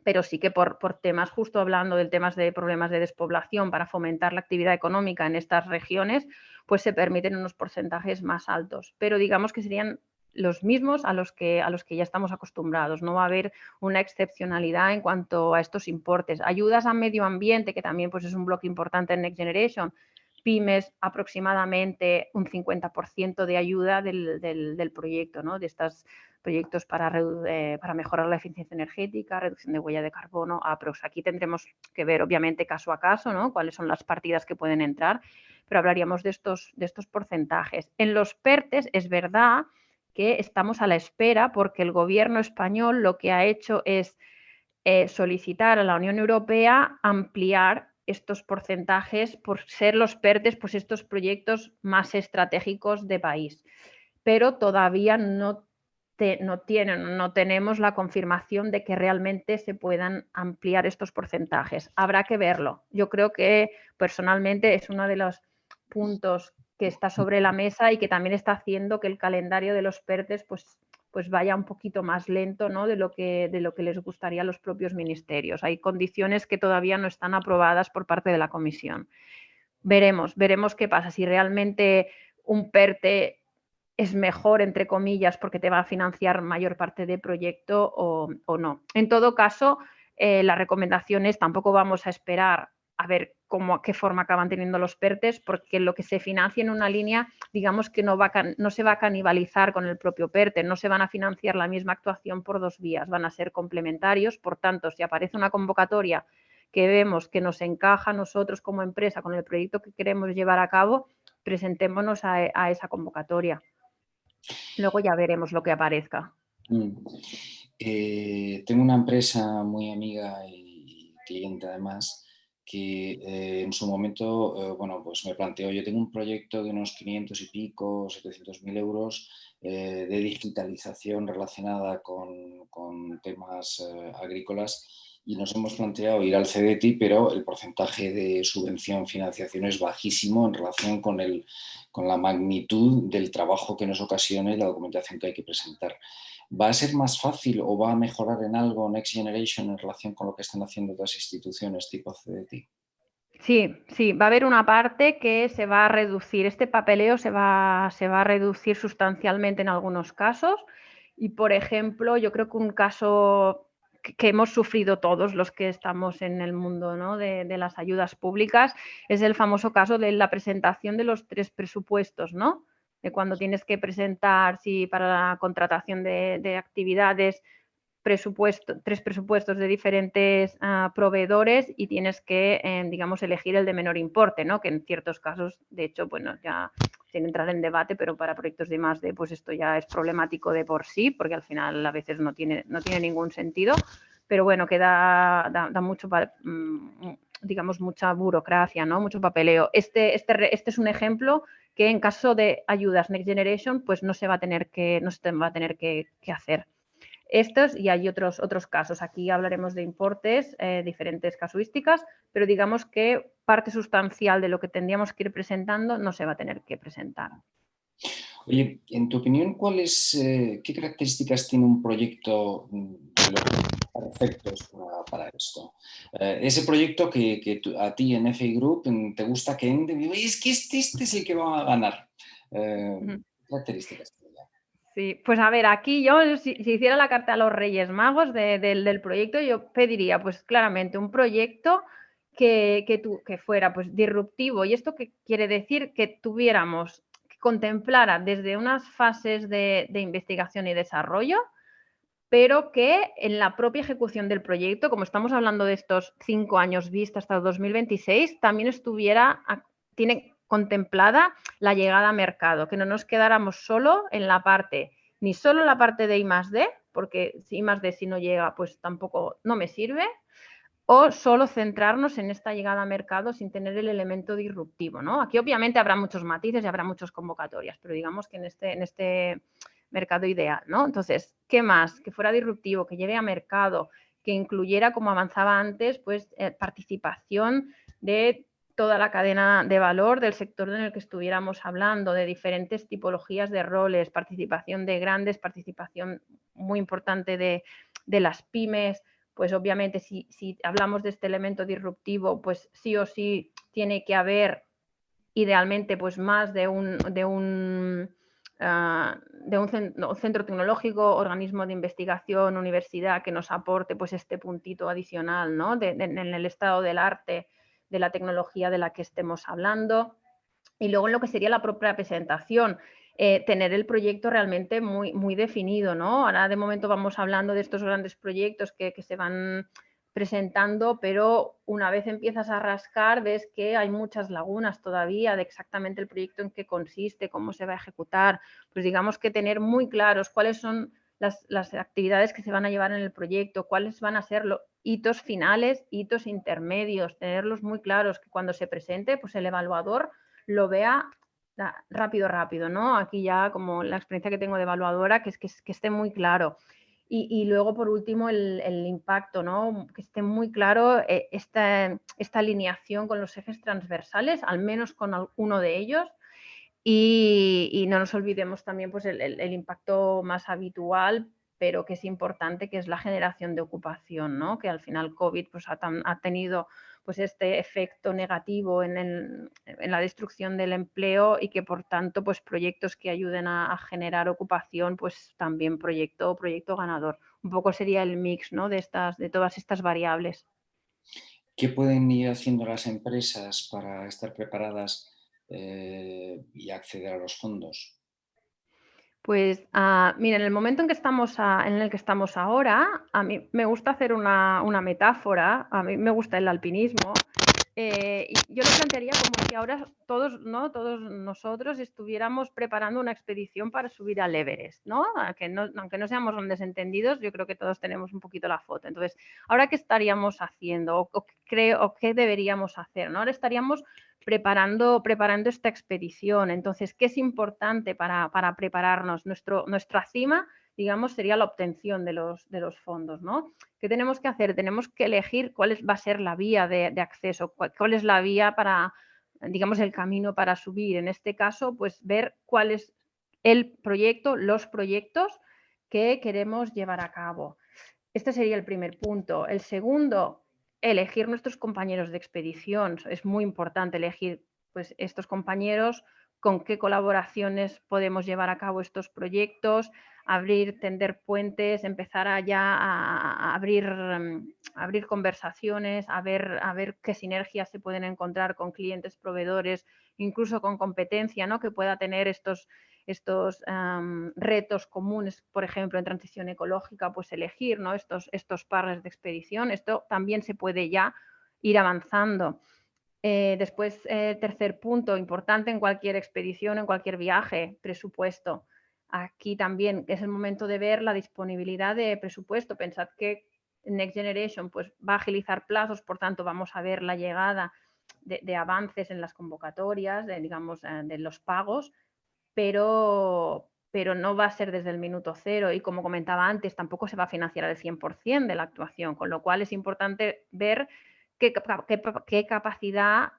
pero sí que por temas, justo hablando de temas de problemas de despoblación, para fomentar la actividad económica en estas regiones, pues se permiten unos porcentajes más altos, pero digamos que serían los mismos a los que ya estamos acostumbrados. No va a haber una excepcionalidad en cuanto a estos importes. Ayudas a medio ambiente, que también pues, es un bloque importante en Next Generation, pymes aproximadamente un 50% de ayuda del proyecto, ¿no? De estos proyectos para mejorar la eficiencia energética, reducción de huella de carbono, aprox. Aquí tendremos que ver, obviamente, caso a caso, ¿no? Cuáles son las partidas que pueden entrar, pero hablaríamos de estos porcentajes. En los PERTES es verdad que estamos a la espera porque el gobierno español lo que ha hecho es solicitar a la Unión Europea ampliar estos porcentajes por ser los PERTES, pues estos proyectos más estratégicos de país. Pero todavía no tenemos la confirmación de que realmente se puedan ampliar estos porcentajes. Habrá que verlo. Yo creo que personalmente es uno de los puntos que está sobre la mesa y que también está haciendo que el calendario de los PERTES pues vaya un poquito más lento, ¿no? de lo que les gustaría a los propios ministerios. Hay condiciones que todavía no están aprobadas por parte de la Comisión. Veremos qué pasa, si realmente un PERTE es mejor, entre comillas, porque te va a financiar mayor parte del proyecto o no. En todo caso, la recomendación es tampoco vamos a esperar a ver qué forma acaban teniendo los PERTES, porque lo que se financia en una línea, digamos que no se va a canibalizar con el propio PERTE, no se van a financiar la misma actuación por dos vías, van a ser complementarios. Por tanto, si aparece una convocatoria que vemos que nos encaja a nosotros como empresa con el proyecto que queremos llevar a cabo, presentémonos a esa convocatoria. Luego ya veremos lo que aparezca. Tengo una empresa muy amiga y cliente además que en su momento, bueno, pues me planteó, yo tengo un proyecto de unos 500 y pico, 700.000 euros de digitalización relacionada con temas agrícolas y nos hemos planteado ir al CDTI, pero el porcentaje de subvención, financiación es bajísimo en relación con la magnitud del trabajo que nos ocasiona y la documentación que hay que presentar. ¿Va a ser más fácil o va a mejorar en algo Next Generation en relación con lo que están haciendo otras instituciones tipo CDTI? Sí, va a haber una parte que se va a reducir, este papeleo se va a reducir sustancialmente en algunos casos y, por ejemplo, yo creo que un caso que hemos sufrido todos los que estamos en el mundo, ¿no? de las ayudas públicas es el famoso caso de la presentación de los 3 presupuestos, ¿no? De cuando tienes que presentar, si para la contratación de actividades, 3 presupuestos de diferentes proveedores y tienes que, digamos, elegir el de menor importe, ¿no? Que en ciertos casos, de hecho, bueno, ya sin entrar en debate, pero para proyectos de I+D, pues esto ya es problemático de por sí, porque al final a veces no tiene ningún sentido, pero bueno, que da mucho, digamos, mucha burocracia, ¿no? Mucho papeleo. Este es un ejemplo que en caso de ayudas Next Generation, pues no se va a tener que hacer. Estos y hay otros casos. Aquí hablaremos de importes, diferentes casuísticas, pero digamos que parte sustancial de lo que tendríamos que ir presentando no se va a tener que presentar. Oye, en tu opinión, ¿qué características tiene un proyecto perfectos para esto? Ese proyecto que a ti en FI Group te gusta que es que este es el que va a ganar. ¿Qué características tiene? Sí, pues a ver, aquí yo, si hiciera la carta a los Reyes Magos del proyecto, yo pediría, pues claramente, un proyecto que fuera pues disruptivo. ¿Y esto qué quiere decir? Que tuviéramos, que contemplara desde unas fases de investigación y desarrollo, pero que en la propia ejecución del proyecto, como estamos hablando de estos 5 años vista hasta el 2026, también tiene contemplada la llegada a mercado, que no nos quedáramos solo en la parte, ni solo la parte de I+D, porque si I+D si no llega, pues tampoco no me sirve, o solo centrarnos en esta llegada a mercado sin tener el elemento disruptivo, ¿no? Aquí obviamente habrá muchos matices y habrá muchas convocatorias, pero digamos que en este mercado ideal, ¿no? Entonces, ¿qué más? Que fuera disruptivo, que llegue a mercado, que incluyera, como avanzaba antes, pues participación de toda la cadena de valor del sector en el que estuviéramos hablando, de diferentes tipologías de roles, participación de grandes, participación muy importante de las pymes. Pues obviamente si hablamos de este elemento disruptivo, pues sí o sí tiene que haber idealmente pues más de un centro tecnológico, organismo de investigación, universidad que nos aporte pues este puntito adicional, ¿no? En el estado del arte, de la tecnología de la que estemos hablando. Y luego en lo que sería la propia presentación, tener el proyecto realmente muy definido, ¿no? Ahora de momento vamos hablando de estos grandes proyectos que se van presentando, pero una vez empiezas a rascar ves que hay muchas lagunas todavía de exactamente el proyecto en qué consiste, cómo se va a ejecutar. Pues digamos que tener muy claros cuáles son las actividades que se van a llevar en el proyecto, cuáles van a ser los hitos finales, hitos intermedios, tenerlos muy claros, que cuando se presente, pues el evaluador lo vea rápido, ¿no? Aquí ya como la experiencia que tengo de evaluadora, que esté muy claro. Y luego, por último, el impacto, ¿no? Que esté muy claro esta alineación con los ejes transversales, al menos con uno de ellos. Y no nos olvidemos también pues, el impacto más habitual, pero que es importante, que es la generación de ocupación, ¿no? Que al final COVID pues, ha tenido pues, este efecto negativo en la destrucción del empleo y que por tanto pues, proyectos que ayuden a generar ocupación, pues también proyecto ganador. Un poco sería el mix, ¿no? de todas estas variables. ¿Qué pueden ir haciendo las empresas para estar preparadas y acceder a los fondos? Pues mira, en el momento en el que estamos ahora, a mí me gusta hacer una metáfora, a mí me gusta el alpinismo, y yo lo plantearía como si ahora todos, ¿no? Todos nosotros estuviéramos preparando una expedición para subir al Everest, ¿no? Aunque no seamos grandes entendidos, yo creo que todos tenemos un poquito la foto. Entonces, ¿ahora qué estaríamos haciendo? ¿O qué deberíamos hacer? ¿No? Ahora estaríamos preparando esta expedición. Entonces, ¿qué es importante para prepararnos? Nuestra cima, digamos, sería la obtención de los fondos, ¿no? ¿Qué tenemos que hacer? Tenemos que elegir cuál va a ser la vía de acceso, cuál es la vía para, digamos, el camino para subir. En este caso, pues ver cuál es el proyecto, los proyectos que queremos llevar a cabo. Este sería el primer punto. El segundo, elegir nuestros compañeros de expedición. Es muy importante elegir pues, estos compañeros, con qué colaboraciones podemos llevar a cabo estos proyectos, tender puentes, empezar a abrir conversaciones, a ver qué sinergias se pueden encontrar con clientes, proveedores, incluso con competencia, ¿no? Que pueda tener estos retos comunes, por ejemplo, en transición ecológica, pues elegir, ¿no? estos partners de expedición. Esto también se puede ya ir avanzando. Después, tercer punto importante en cualquier expedición, en cualquier viaje, presupuesto. Aquí también es el momento de ver la disponibilidad de presupuesto. Pensad que Next Generation pues, va a agilizar plazos, por tanto vamos a ver la llegada de avances en las convocatorias, de los pagos, pero no va a ser desde el minuto cero y, como comentaba antes, tampoco se va a financiar al 100% de la actuación, con lo cual es importante ver qué capacidad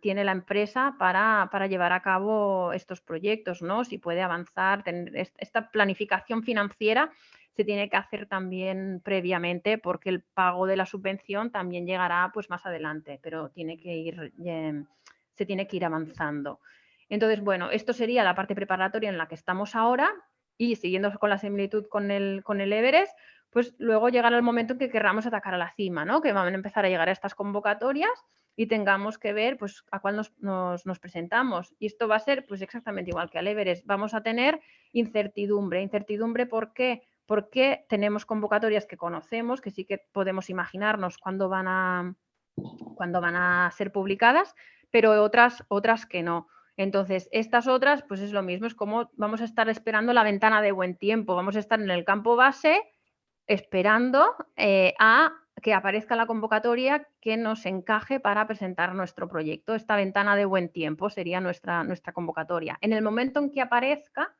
tiene la empresa para llevar a cabo estos proyectos, ¿no? Si puede avanzar. Esta planificación financiera se tiene que hacer también previamente, porque el pago de la subvención también llegará pues, más adelante, pero se tiene que ir avanzando. Entonces, bueno, esto sería la parte preparatoria en la que estamos ahora, y siguiendo con la similitud con el Everest, pues luego llegará el momento en que querramos atacar a la cima, ¿no? Que van a empezar a llegar a estas convocatorias y tengamos que ver pues, a cuál nos presentamos. Y esto va a ser pues, exactamente igual que al Everest. Vamos a tener incertidumbre. ¿Incertidumbre por qué? Porque tenemos convocatorias que conocemos, que sí que podemos imaginarnos cuándo van a ser publicadas, pero otras que no. Entonces, estas otras, pues es lo mismo, es como vamos a estar esperando la ventana de buen tiempo, vamos a estar en el campo base esperando a que aparezca la convocatoria que nos encaje para presentar nuestro proyecto. Esta ventana de buen tiempo sería nuestra convocatoria. En el momento en que aparezca,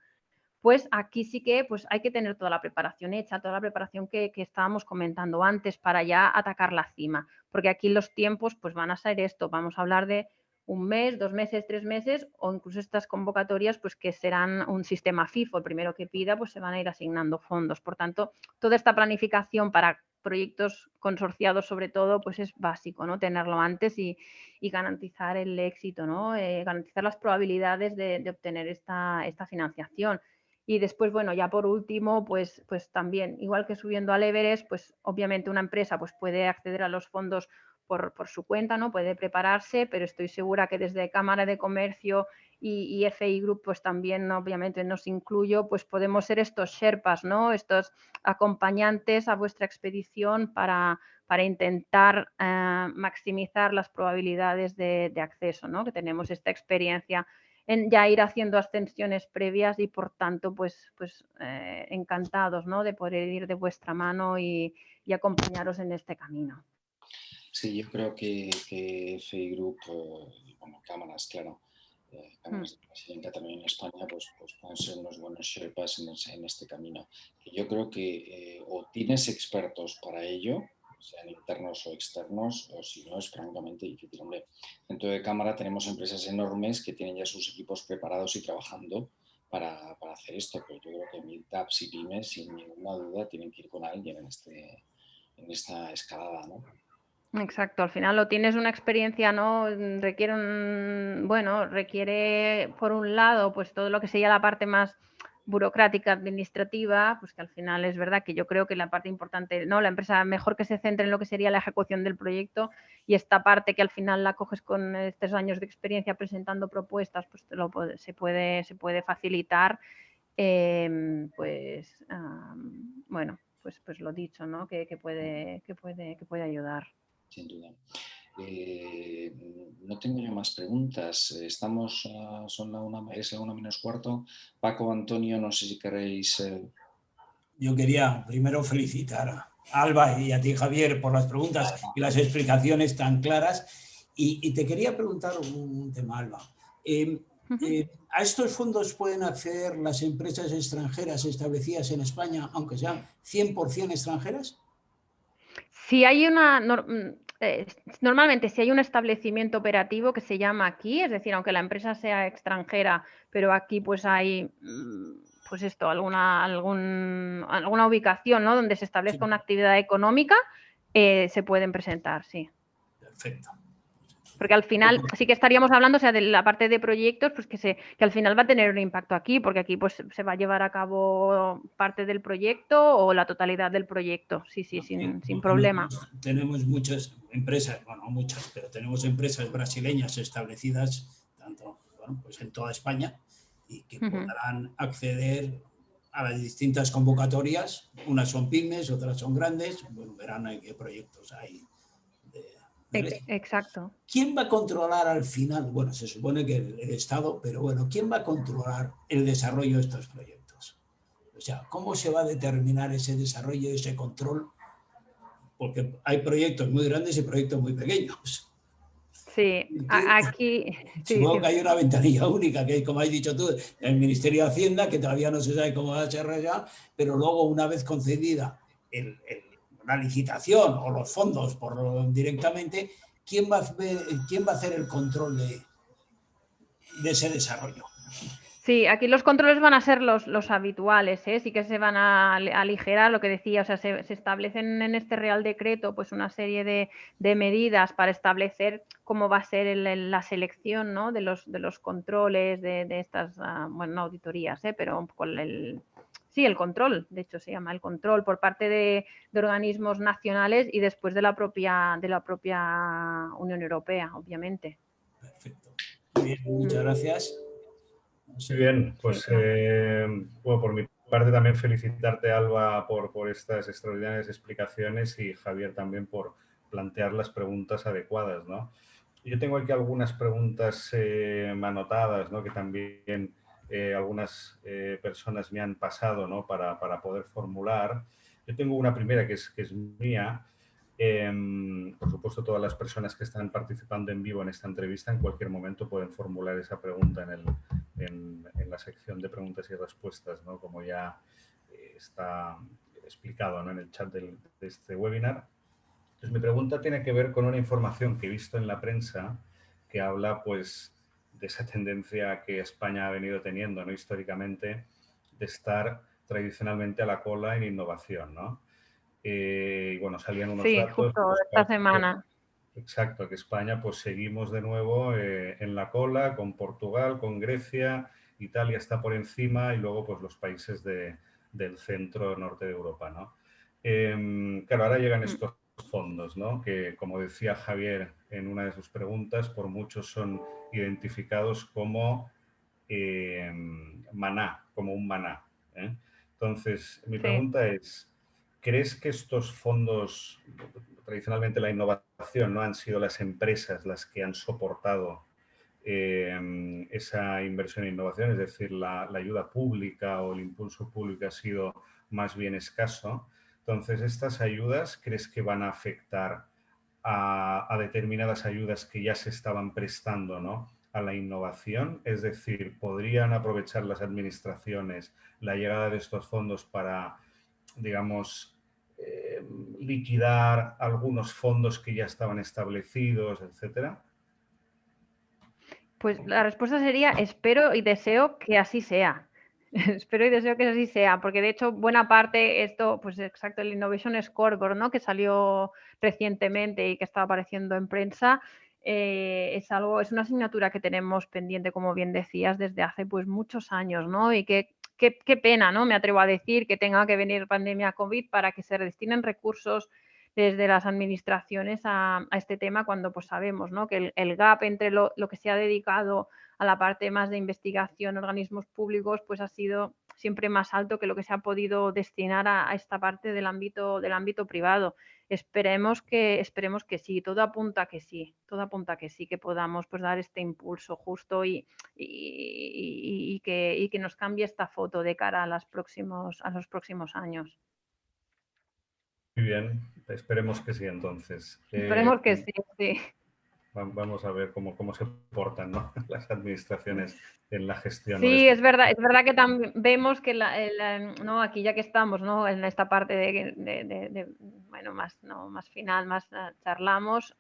pues aquí sí que pues hay que tener toda la preparación hecha, toda la preparación que estábamos comentando antes para ya atacar la cima, porque aquí los tiempos pues van a ser esto, vamos a hablar de 1 mes, 2 meses, 3 meses, o incluso estas convocatorias pues que serán un sistema FIFO, el primero que pida pues se van a ir asignando fondos. Por tanto, toda esta planificación para proyectos consorciados sobre todo pues es básico, ¿no? Tenerlo antes y garantizar el éxito, ¿no? Garantizar las probabilidades de obtener esta financiación. Y después, bueno, ya por último, pues también, igual que subiendo al Everest, pues obviamente una empresa pues puede acceder a los fondos por su cuenta, ¿no? Puede prepararse, pero estoy segura que desde Cámara de Comercio y FI Group, pues también obviamente nos incluyo, pues podemos ser estos sherpas, ¿no? Estos acompañantes a vuestra expedición para intentar maximizar las probabilidades de acceso, ¿no? Que tenemos esta experiencia en ya ir haciendo ascensiones previas y por tanto pues encantados, ¿no? De poder ir de vuestra mano y acompañaros en este camino. Sí, yo creo que FI Group, bueno, cámaras, claro, cámaras de Brasil en Cataluña y en España, pues pueden ser unos buenos sherpas en este camino. Que yo creo que o tienes expertos para ello, sean internos o externos, o si no, es francamente difícil. Hombre, dentro de cámara tenemos empresas enormes que tienen ya sus equipos preparados y trabajando para hacer esto, pero yo creo que meetups y pymes, sin ninguna duda, tienen que ir con alguien en esta escalada, ¿no? Exacto, al final lo tienes una experiencia, ¿no? Requiere requiere por un lado pues todo lo que sería la parte más burocrática, administrativa, pues que al final es verdad que yo creo que la parte importante, ¿no? La empresa mejor que se centre en lo que sería la ejecución del proyecto y esta parte que al final la coges con estos años de experiencia presentando propuestas, pues se puede facilitar, pues lo dicho, ¿no? Que puede ayudar. Sin duda. No tengo yo más preguntas. Estamos, es la 1:45. Paco, Antonio, no sé si queréis... Yo quería primero felicitar a Alba y a ti, Javier, por las preguntas y las explicaciones tan claras. Y te quería preguntar un tema, Alba. ¿A estos fondos pueden acceder las empresas extranjeras establecidas en España, aunque sean 100% extranjeras? Si hay normalmente si hay un establecimiento operativo que se llama aquí, es decir, aunque la empresa sea extranjera, pero aquí pues hay pues esto, alguna ubicación, ¿no? Donde se establezca una actividad económica, se pueden presentar, sí. Perfecto. Porque al final sí que estaríamos hablando, o sea, de la parte de proyectos, pues que al final va a tener un impacto aquí, porque aquí pues se va a llevar a cabo parte del proyecto o la totalidad del proyecto, sí, sin problema. Tenemos muchas empresas, bueno, no muchas, pero tenemos empresas brasileñas establecidas tanto, pues en toda España y que podrán acceder a las distintas convocatorias. Unas son pymes, otras son grandes. Bueno, verán qué proyectos hay. Exacto. ¿Quién va a controlar al final? Bueno, se supone que el Estado, pero bueno, ¿quién va a controlar el desarrollo de estos proyectos? O sea, ¿cómo se va a determinar ese desarrollo, ese control? Porque hay proyectos muy grandes y proyectos muy pequeños. Sí, aquí... Supongo que hay una ventanilla única, que como has dicho tú, el Ministerio de Hacienda, que todavía no se sabe cómo va a desarrollar, pero luego una vez concedida la licitación o los fondos directamente, ¿quién va a hacer el control de ese desarrollo? Sí, aquí los controles van a ser los habituales, ¿eh? Sí que se van a aligerar lo que decía, o sea, se establecen en este Real Decreto pues una serie de medidas para establecer cómo va a ser la selección, ¿no? de los controles de estas, bueno, no auditorías, pero un poco el control, de hecho se llama el control por parte de organismos nacionales y después de la propia Unión Europea, obviamente. Perfecto. Muy bien, muchas gracias. Muy bien, pues bueno, por mi parte también felicitarte, Alba, por estas extraordinarias explicaciones y Javier también por plantear las preguntas adecuadas, ¿no? Yo tengo aquí algunas preguntas anotadas, ¿no? Que también algunas personas me han pasado, ¿no? Para poder formular. Yo tengo una primera que es mía. Por supuesto, todas las personas que están participando en vivo en esta entrevista en cualquier momento pueden formular esa pregunta en la sección de preguntas y respuestas, ¿no? Como ya está explicado, ¿no? En el chat de este webinar. Entonces, mi pregunta tiene que ver con una información que he visto en la prensa que habla pues, de esa tendencia que España ha venido teniendo, ¿no? Históricamente, de estar tradicionalmente a la cola en innovación, ¿no? Y bueno, salían unos datos. Justo esta semana. Exacto, que España pues seguimos de nuevo en la cola con Portugal, con Grecia, Italia está por encima y luego pues los países del centro norte de Europa, ¿no? Claro, ahora llegan estos fondos, ¿no? Que, como decía Javier en una de sus preguntas, por muchos son identificados como maná, como un maná. Entonces, mi pregunta es, ¿crees que estos fondos, tradicionalmente la innovación, ¿no? Han sido las empresas las que han soportado esa inversión en innovación? Es decir, la ayuda pública o el impulso público ha sido más bien escaso. Entonces, ¿estas ayudas crees que van a afectar a determinadas ayudas que ya se estaban prestando, ¿no?, a la innovación? Es decir, ¿podrían aprovechar las administraciones la llegada de estos fondos para, digamos, liquidar algunos fondos que ya estaban establecidos, etcétera? Pues la respuesta sería espero y deseo que así sea. Espero y deseo que así sea, porque de hecho buena parte esto, pues exacto, el Innovation Scoreboard, ¿no?, que salió recientemente y que estaba apareciendo en prensa, es una asignatura que tenemos pendiente, como bien decías, desde hace pues muchos años, ¿no? Y qué pena, ¿no?, me atrevo a decir, que tenga que venir pandemia COVID para que se destinen recursos desde las administraciones a este tema, cuando pues sabemos, ¿no?, que el gap entre lo que se ha dedicado a la parte más de investigación, organismos públicos, pues ha sido siempre más alto que lo que se ha podido destinar a esta parte del ámbito privado. Esperemos que sí, todo apunta que sí, que podamos pues dar este impulso justo y que nos cambie esta foto de cara a los próximos años. Muy bien, esperemos que sí entonces. Esperemos que sí, sí. Vamos a ver cómo se portan, ¿no?, las administraciones en la gestión, ¿no?, de Sí, estos. es verdad que también vemos que ¿no?, aquí ya que estamos, ¿no?, en esta parte bueno, más final, más charlamos,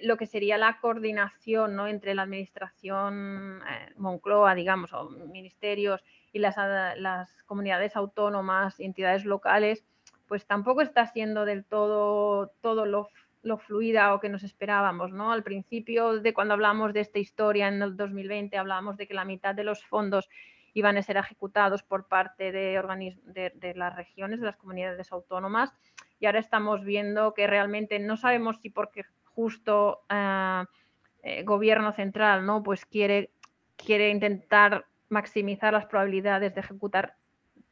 lo que sería la coordinación, ¿no?, entre la administración Moncloa, digamos, o ministerios y las comunidades autónomas y entidades locales, pues tampoco está siendo del todo lo fluida o que nos esperábamos, ¿no? Al principio, de cuando hablamos de esta historia en el 2020, hablábamos de que la mitad de los fondos iban a ser ejecutados por parte de las regiones, de las comunidades autónomas, y ahora estamos viendo que realmente no sabemos si porque justo gobierno central, ¿no?, pues quiere intentar maximizar las probabilidades de ejecutar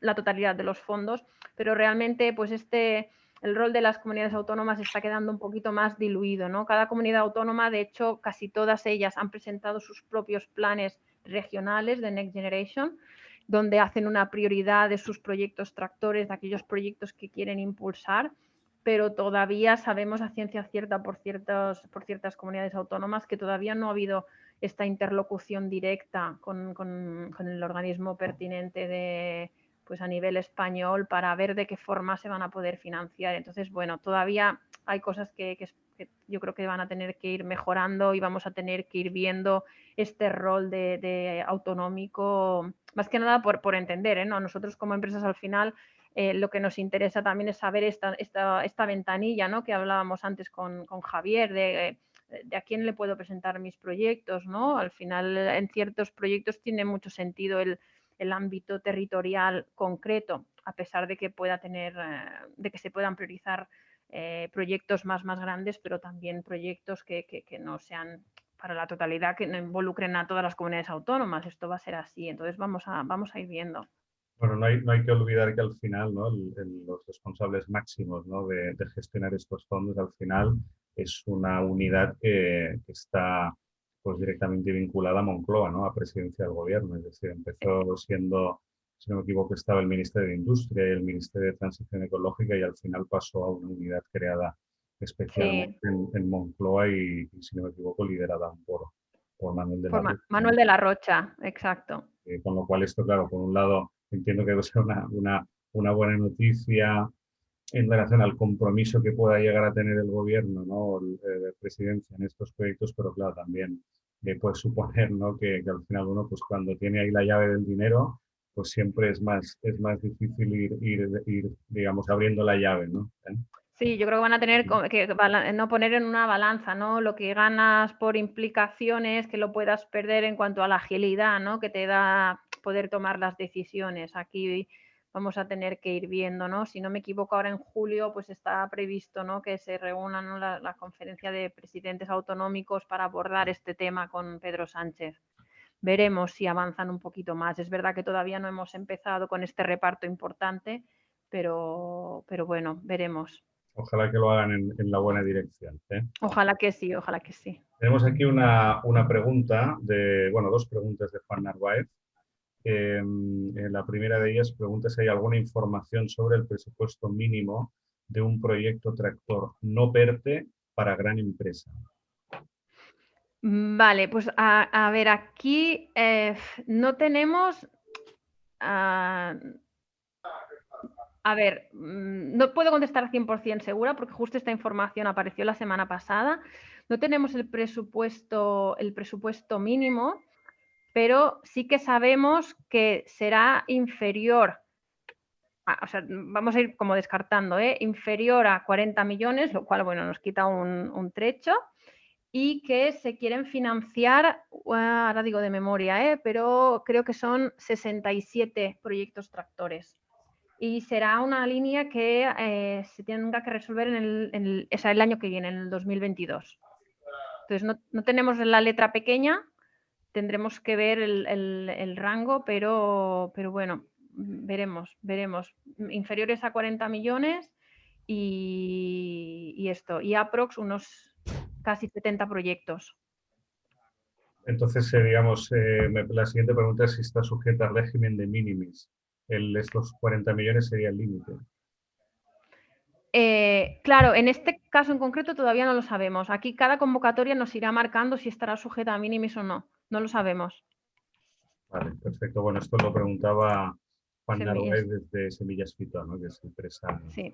la totalidad de los fondos, pero realmente pues el rol de las comunidades autónomas está quedando un poquito más diluido, ¿no? Cada comunidad autónoma, de hecho, casi todas ellas han presentado sus propios planes regionales de Next Generation, donde hacen una prioridad de sus proyectos tractores, de aquellos proyectos que quieren impulsar, pero todavía sabemos a ciencia cierta por ciertas comunidades autónomas que todavía no ha habido esta interlocución directa con el organismo pertinente pues a nivel español para ver de qué forma se van a poder financiar. Entonces, bueno, todavía hay cosas que yo creo que van a tener que ir mejorando y vamos a tener que ir viendo este rol de autonómico, más que nada por entender, ¿no? Nosotros como empresas al final lo que nos interesa también es saber esta ventanilla, ¿no?, que hablábamos antes con Javier, de a quién le puedo presentar mis proyectos, ¿no? Al final, en ciertos proyectos tiene mucho sentido el ámbito territorial concreto, a pesar de que de que se puedan priorizar proyectos más grandes, pero también proyectos que no sean para la totalidad, que no involucren a todas las comunidades autónomas. Esto va a ser así, entonces vamos a ir viendo. Bueno, no hay que olvidar que al final, ¿no?, los responsables máximos, ¿no?, de gestionar estos fondos, al final es una unidad que está pues directamente vinculada a Moncloa, ¿no?, a Presidencia del Gobierno. Es decir, empezó siendo, si no me equivoco, estaba el Ministerio de Industria y el Ministerio de Transición Ecológica, y al final pasó a una unidad creada especialmente en Moncloa y, si no me equivoco, liderada por Manuel de la Rocha. Manuel de la Rocha, exacto. Con lo cual esto, claro, por un lado entiendo que debe ser una buena noticia en relación al compromiso que pueda llegar a tener el gobierno, ¿no?, de presidencia en estos proyectos, pero claro, también puede suponer, ¿no?, que al final uno, pues cuando tiene ahí la llave del dinero, pues siempre es más difícil ir digamos, abriendo la llave, ¿no? Sí, yo creo que van a tener que no poner en una balanza, ¿no?, lo que ganas por implicaciones, que lo puedas perder en cuanto a la agilidad, ¿no?, que te da poder tomar las decisiones. Aquí vamos a tener que ir viendo, ¿no? Si no me equivoco, ahora en julio pues está previsto, ¿no?, que se reúnan, ¿no?, la conferencia de presidentes autonómicos para abordar este tema con Pedro Sánchez. Veremos si avanzan un poquito más. Es verdad que todavía no hemos empezado con este reparto importante, pero bueno, veremos. Ojalá que lo hagan en la buena dirección, ¿eh? Ojalá que sí, ojalá que sí. Tenemos aquí una pregunta, bueno, dos preguntas de Juan Narváez. La primera de ellas pregunta si hay alguna información sobre el presupuesto mínimo de un proyecto tractor no PERTE para gran empresa. Vale, pues a ver, aquí no tenemos... A ver, no puedo contestar 100% segura porque justo esta información apareció la semana pasada. No tenemos el presupuesto mínimo, pero sí que sabemos que será inferior, o sea, vamos a ir como descartando, inferior a 40 millones, lo cual, bueno, nos quita un trecho, y que se quieren financiar, ahora digo de memoria, pero creo que son 67 proyectos tractores. Y será una línea que se tenga que resolver el año que viene, en el 2022. Entonces, no tenemos la letra pequeña, tendremos que ver el rango, pero bueno, veremos. Inferiores a 40 millones y esto. Y aprox unos casi 70 proyectos. Entonces, digamos, la siguiente pregunta es si está sujeta al régimen de minimis. Estos 40 millones sería el límite. Claro, en este caso en concreto todavía no lo sabemos. Aquí cada convocatoria nos irá marcando si estará sujeta a minimis o no. No lo sabemos. Vale, perfecto. Bueno, esto lo preguntaba Juan Semillas. Narváez desde Semillas Fito, ¿no?, que es empresa. Sí.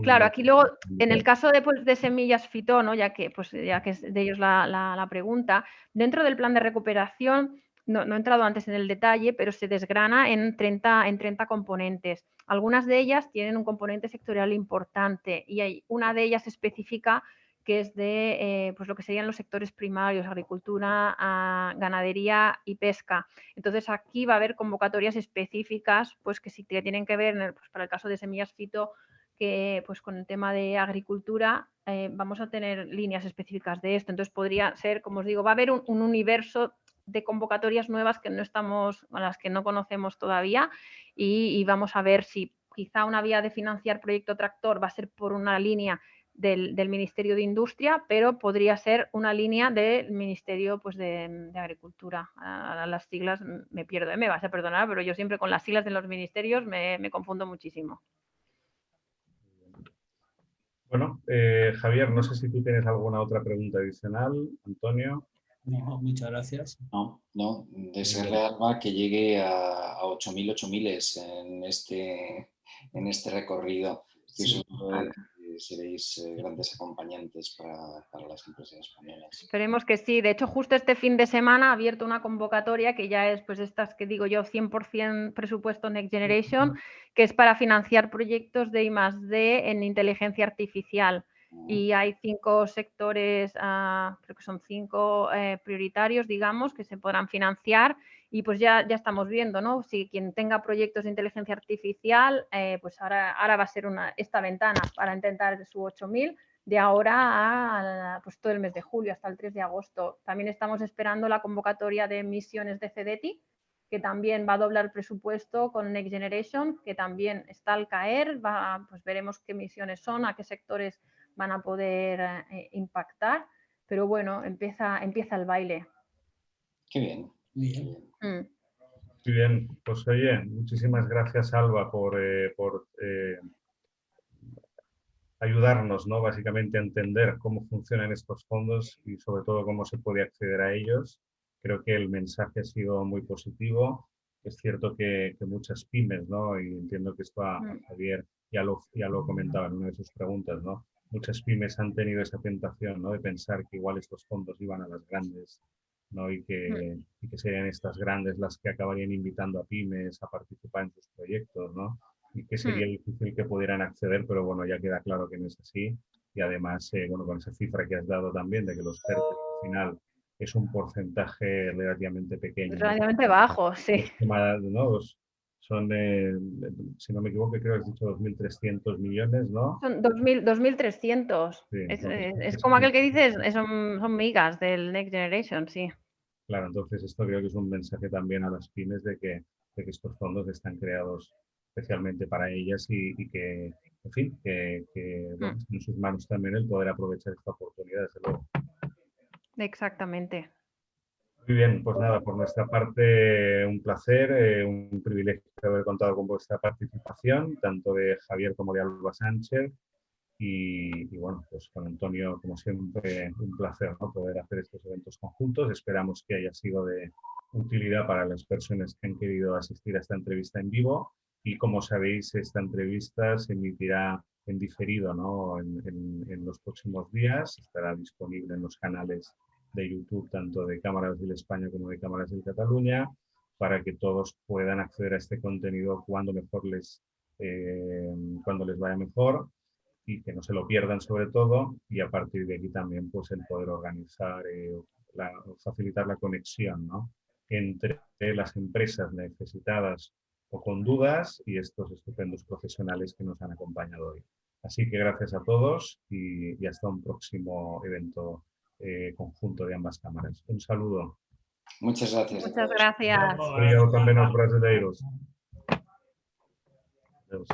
Claro, aquí luego, en el caso de Semillas Fito, ¿no?, ya que es de ellos la pregunta, dentro del plan de recuperación, no he entrado antes en el detalle, pero se desgrana en 30 componentes. Algunas de ellas tienen un componente sectorial importante y hay una de ellas específica que es de pues lo que serían los sectores primarios, agricultura, ganadería y pesca. Entonces aquí va a haber convocatorias específicas pues que sí que tienen que ver, pues para el caso de Semillas Fito, que pues con el tema de agricultura vamos a tener líneas específicas de esto. Entonces podría ser, como os digo, va a haber un universo de convocatorias nuevas que no estamos, a las que no conocemos todavía y vamos a ver si quizá una vía de financiar proyecto tractor va a ser por una línea del Ministerio de Industria, pero podría ser una línea del Ministerio pues, de Agricultura. A las siglas me pierdo, me vas a perdonar, pero yo siempre con las siglas de los ministerios me confundo muchísimo. Bueno, Javier, no sé si tú tienes alguna otra pregunta adicional. Antonio. No, muchas gracias. No, desearle a Alba que llegue a 8.000 en este recorrido. Sí. Seréis grandes acompañantes para las empresas españolas. Esperemos que sí. De hecho, justo este fin de semana ha abierto una convocatoria que ya es, pues estas que digo yo, 100% presupuesto Next Generation, que es para financiar proyectos de I+D en inteligencia artificial. Y hay 5 sectores, creo que son 5 prioritarios, digamos, que se podrán financiar. Y pues ya estamos viendo, ¿no? Si quien tenga proyectos de inteligencia artificial, pues ahora va a ser esta ventana para intentar su 8.000 de ahora a pues todo el mes de julio, hasta el 3 de agosto. También estamos esperando la convocatoria de misiones de CEDETI, que también va a doblar el presupuesto con Next Generation, que también está al caer. Pues veremos qué misiones son, a qué sectores van a poder impactar. Pero bueno, empieza el baile. Qué bien. Bien. Muy bien, pues oye, muchísimas gracias, Alba, por ayudarnos, ¿no?, básicamente a entender cómo funcionan estos fondos y sobre todo cómo se puede acceder a ellos. Creo que el mensaje ha sido muy positivo. Es cierto que muchas pymes, ¿no?, y entiendo que esto a Javier ya lo comentaba en una de sus preguntas, ¿no?, muchas pymes han tenido esa tentación, ¿no?, de pensar que igual estos fondos iban a las grandes, ¿no?, y que serían estas grandes las que acabarían invitando a pymes a participar en sus proyectos, ¿no?, y que sería difícil que pudieran acceder, pero bueno, ya queda claro que no es así. Y además, bueno, con esa cifra que has dado también de que los PERTE al final es un porcentaje relativamente pequeño. Relativamente bajo, sí. ¿No? son, si no me equivoco, creo que has dicho 2.300 millones, ¿no? Son 2.300. Sí, entonces, Es como aquel que dices, son migas del Next Generation, sí. Claro, entonces esto creo que es un mensaje también a las pymes de que estos fondos están creados especialmente para ellas y que, en fin, que bueno, está en sus manos también el poder aprovechar esta oportunidad, desde luego. Exactamente. Muy bien, pues nada, por nuestra parte un placer, un privilegio haber contado con vuestra participación, tanto de Javier como de Alba Sánchez. Y bueno, pues con Antonio, como siempre, un placer, ¿no?, poder hacer estos eventos conjuntos. Esperamos que haya sido de utilidad para las personas que han querido asistir a esta entrevista en vivo. Y como sabéis, esta entrevista se emitirá en diferido, ¿no?, en los próximos días. Estará disponible en los canales de YouTube, tanto de Cámaras de España como de Cámaras de Cataluña, para que todos puedan acceder a este contenido cuando les vaya mejor, y que no se lo pierdan sobre todo, y a partir de aquí también pues el poder organizar, facilitar la conexión, ¿no?, entre las empresas necesitadas o con dudas y estos estupendos profesionales que nos han acompañado hoy. Así que gracias a todos y hasta un próximo evento conjunto de ambas cámaras. Un saludo. Muchas gracias. Muchas gracias. Obrigado también aos brasileiros. Adiós.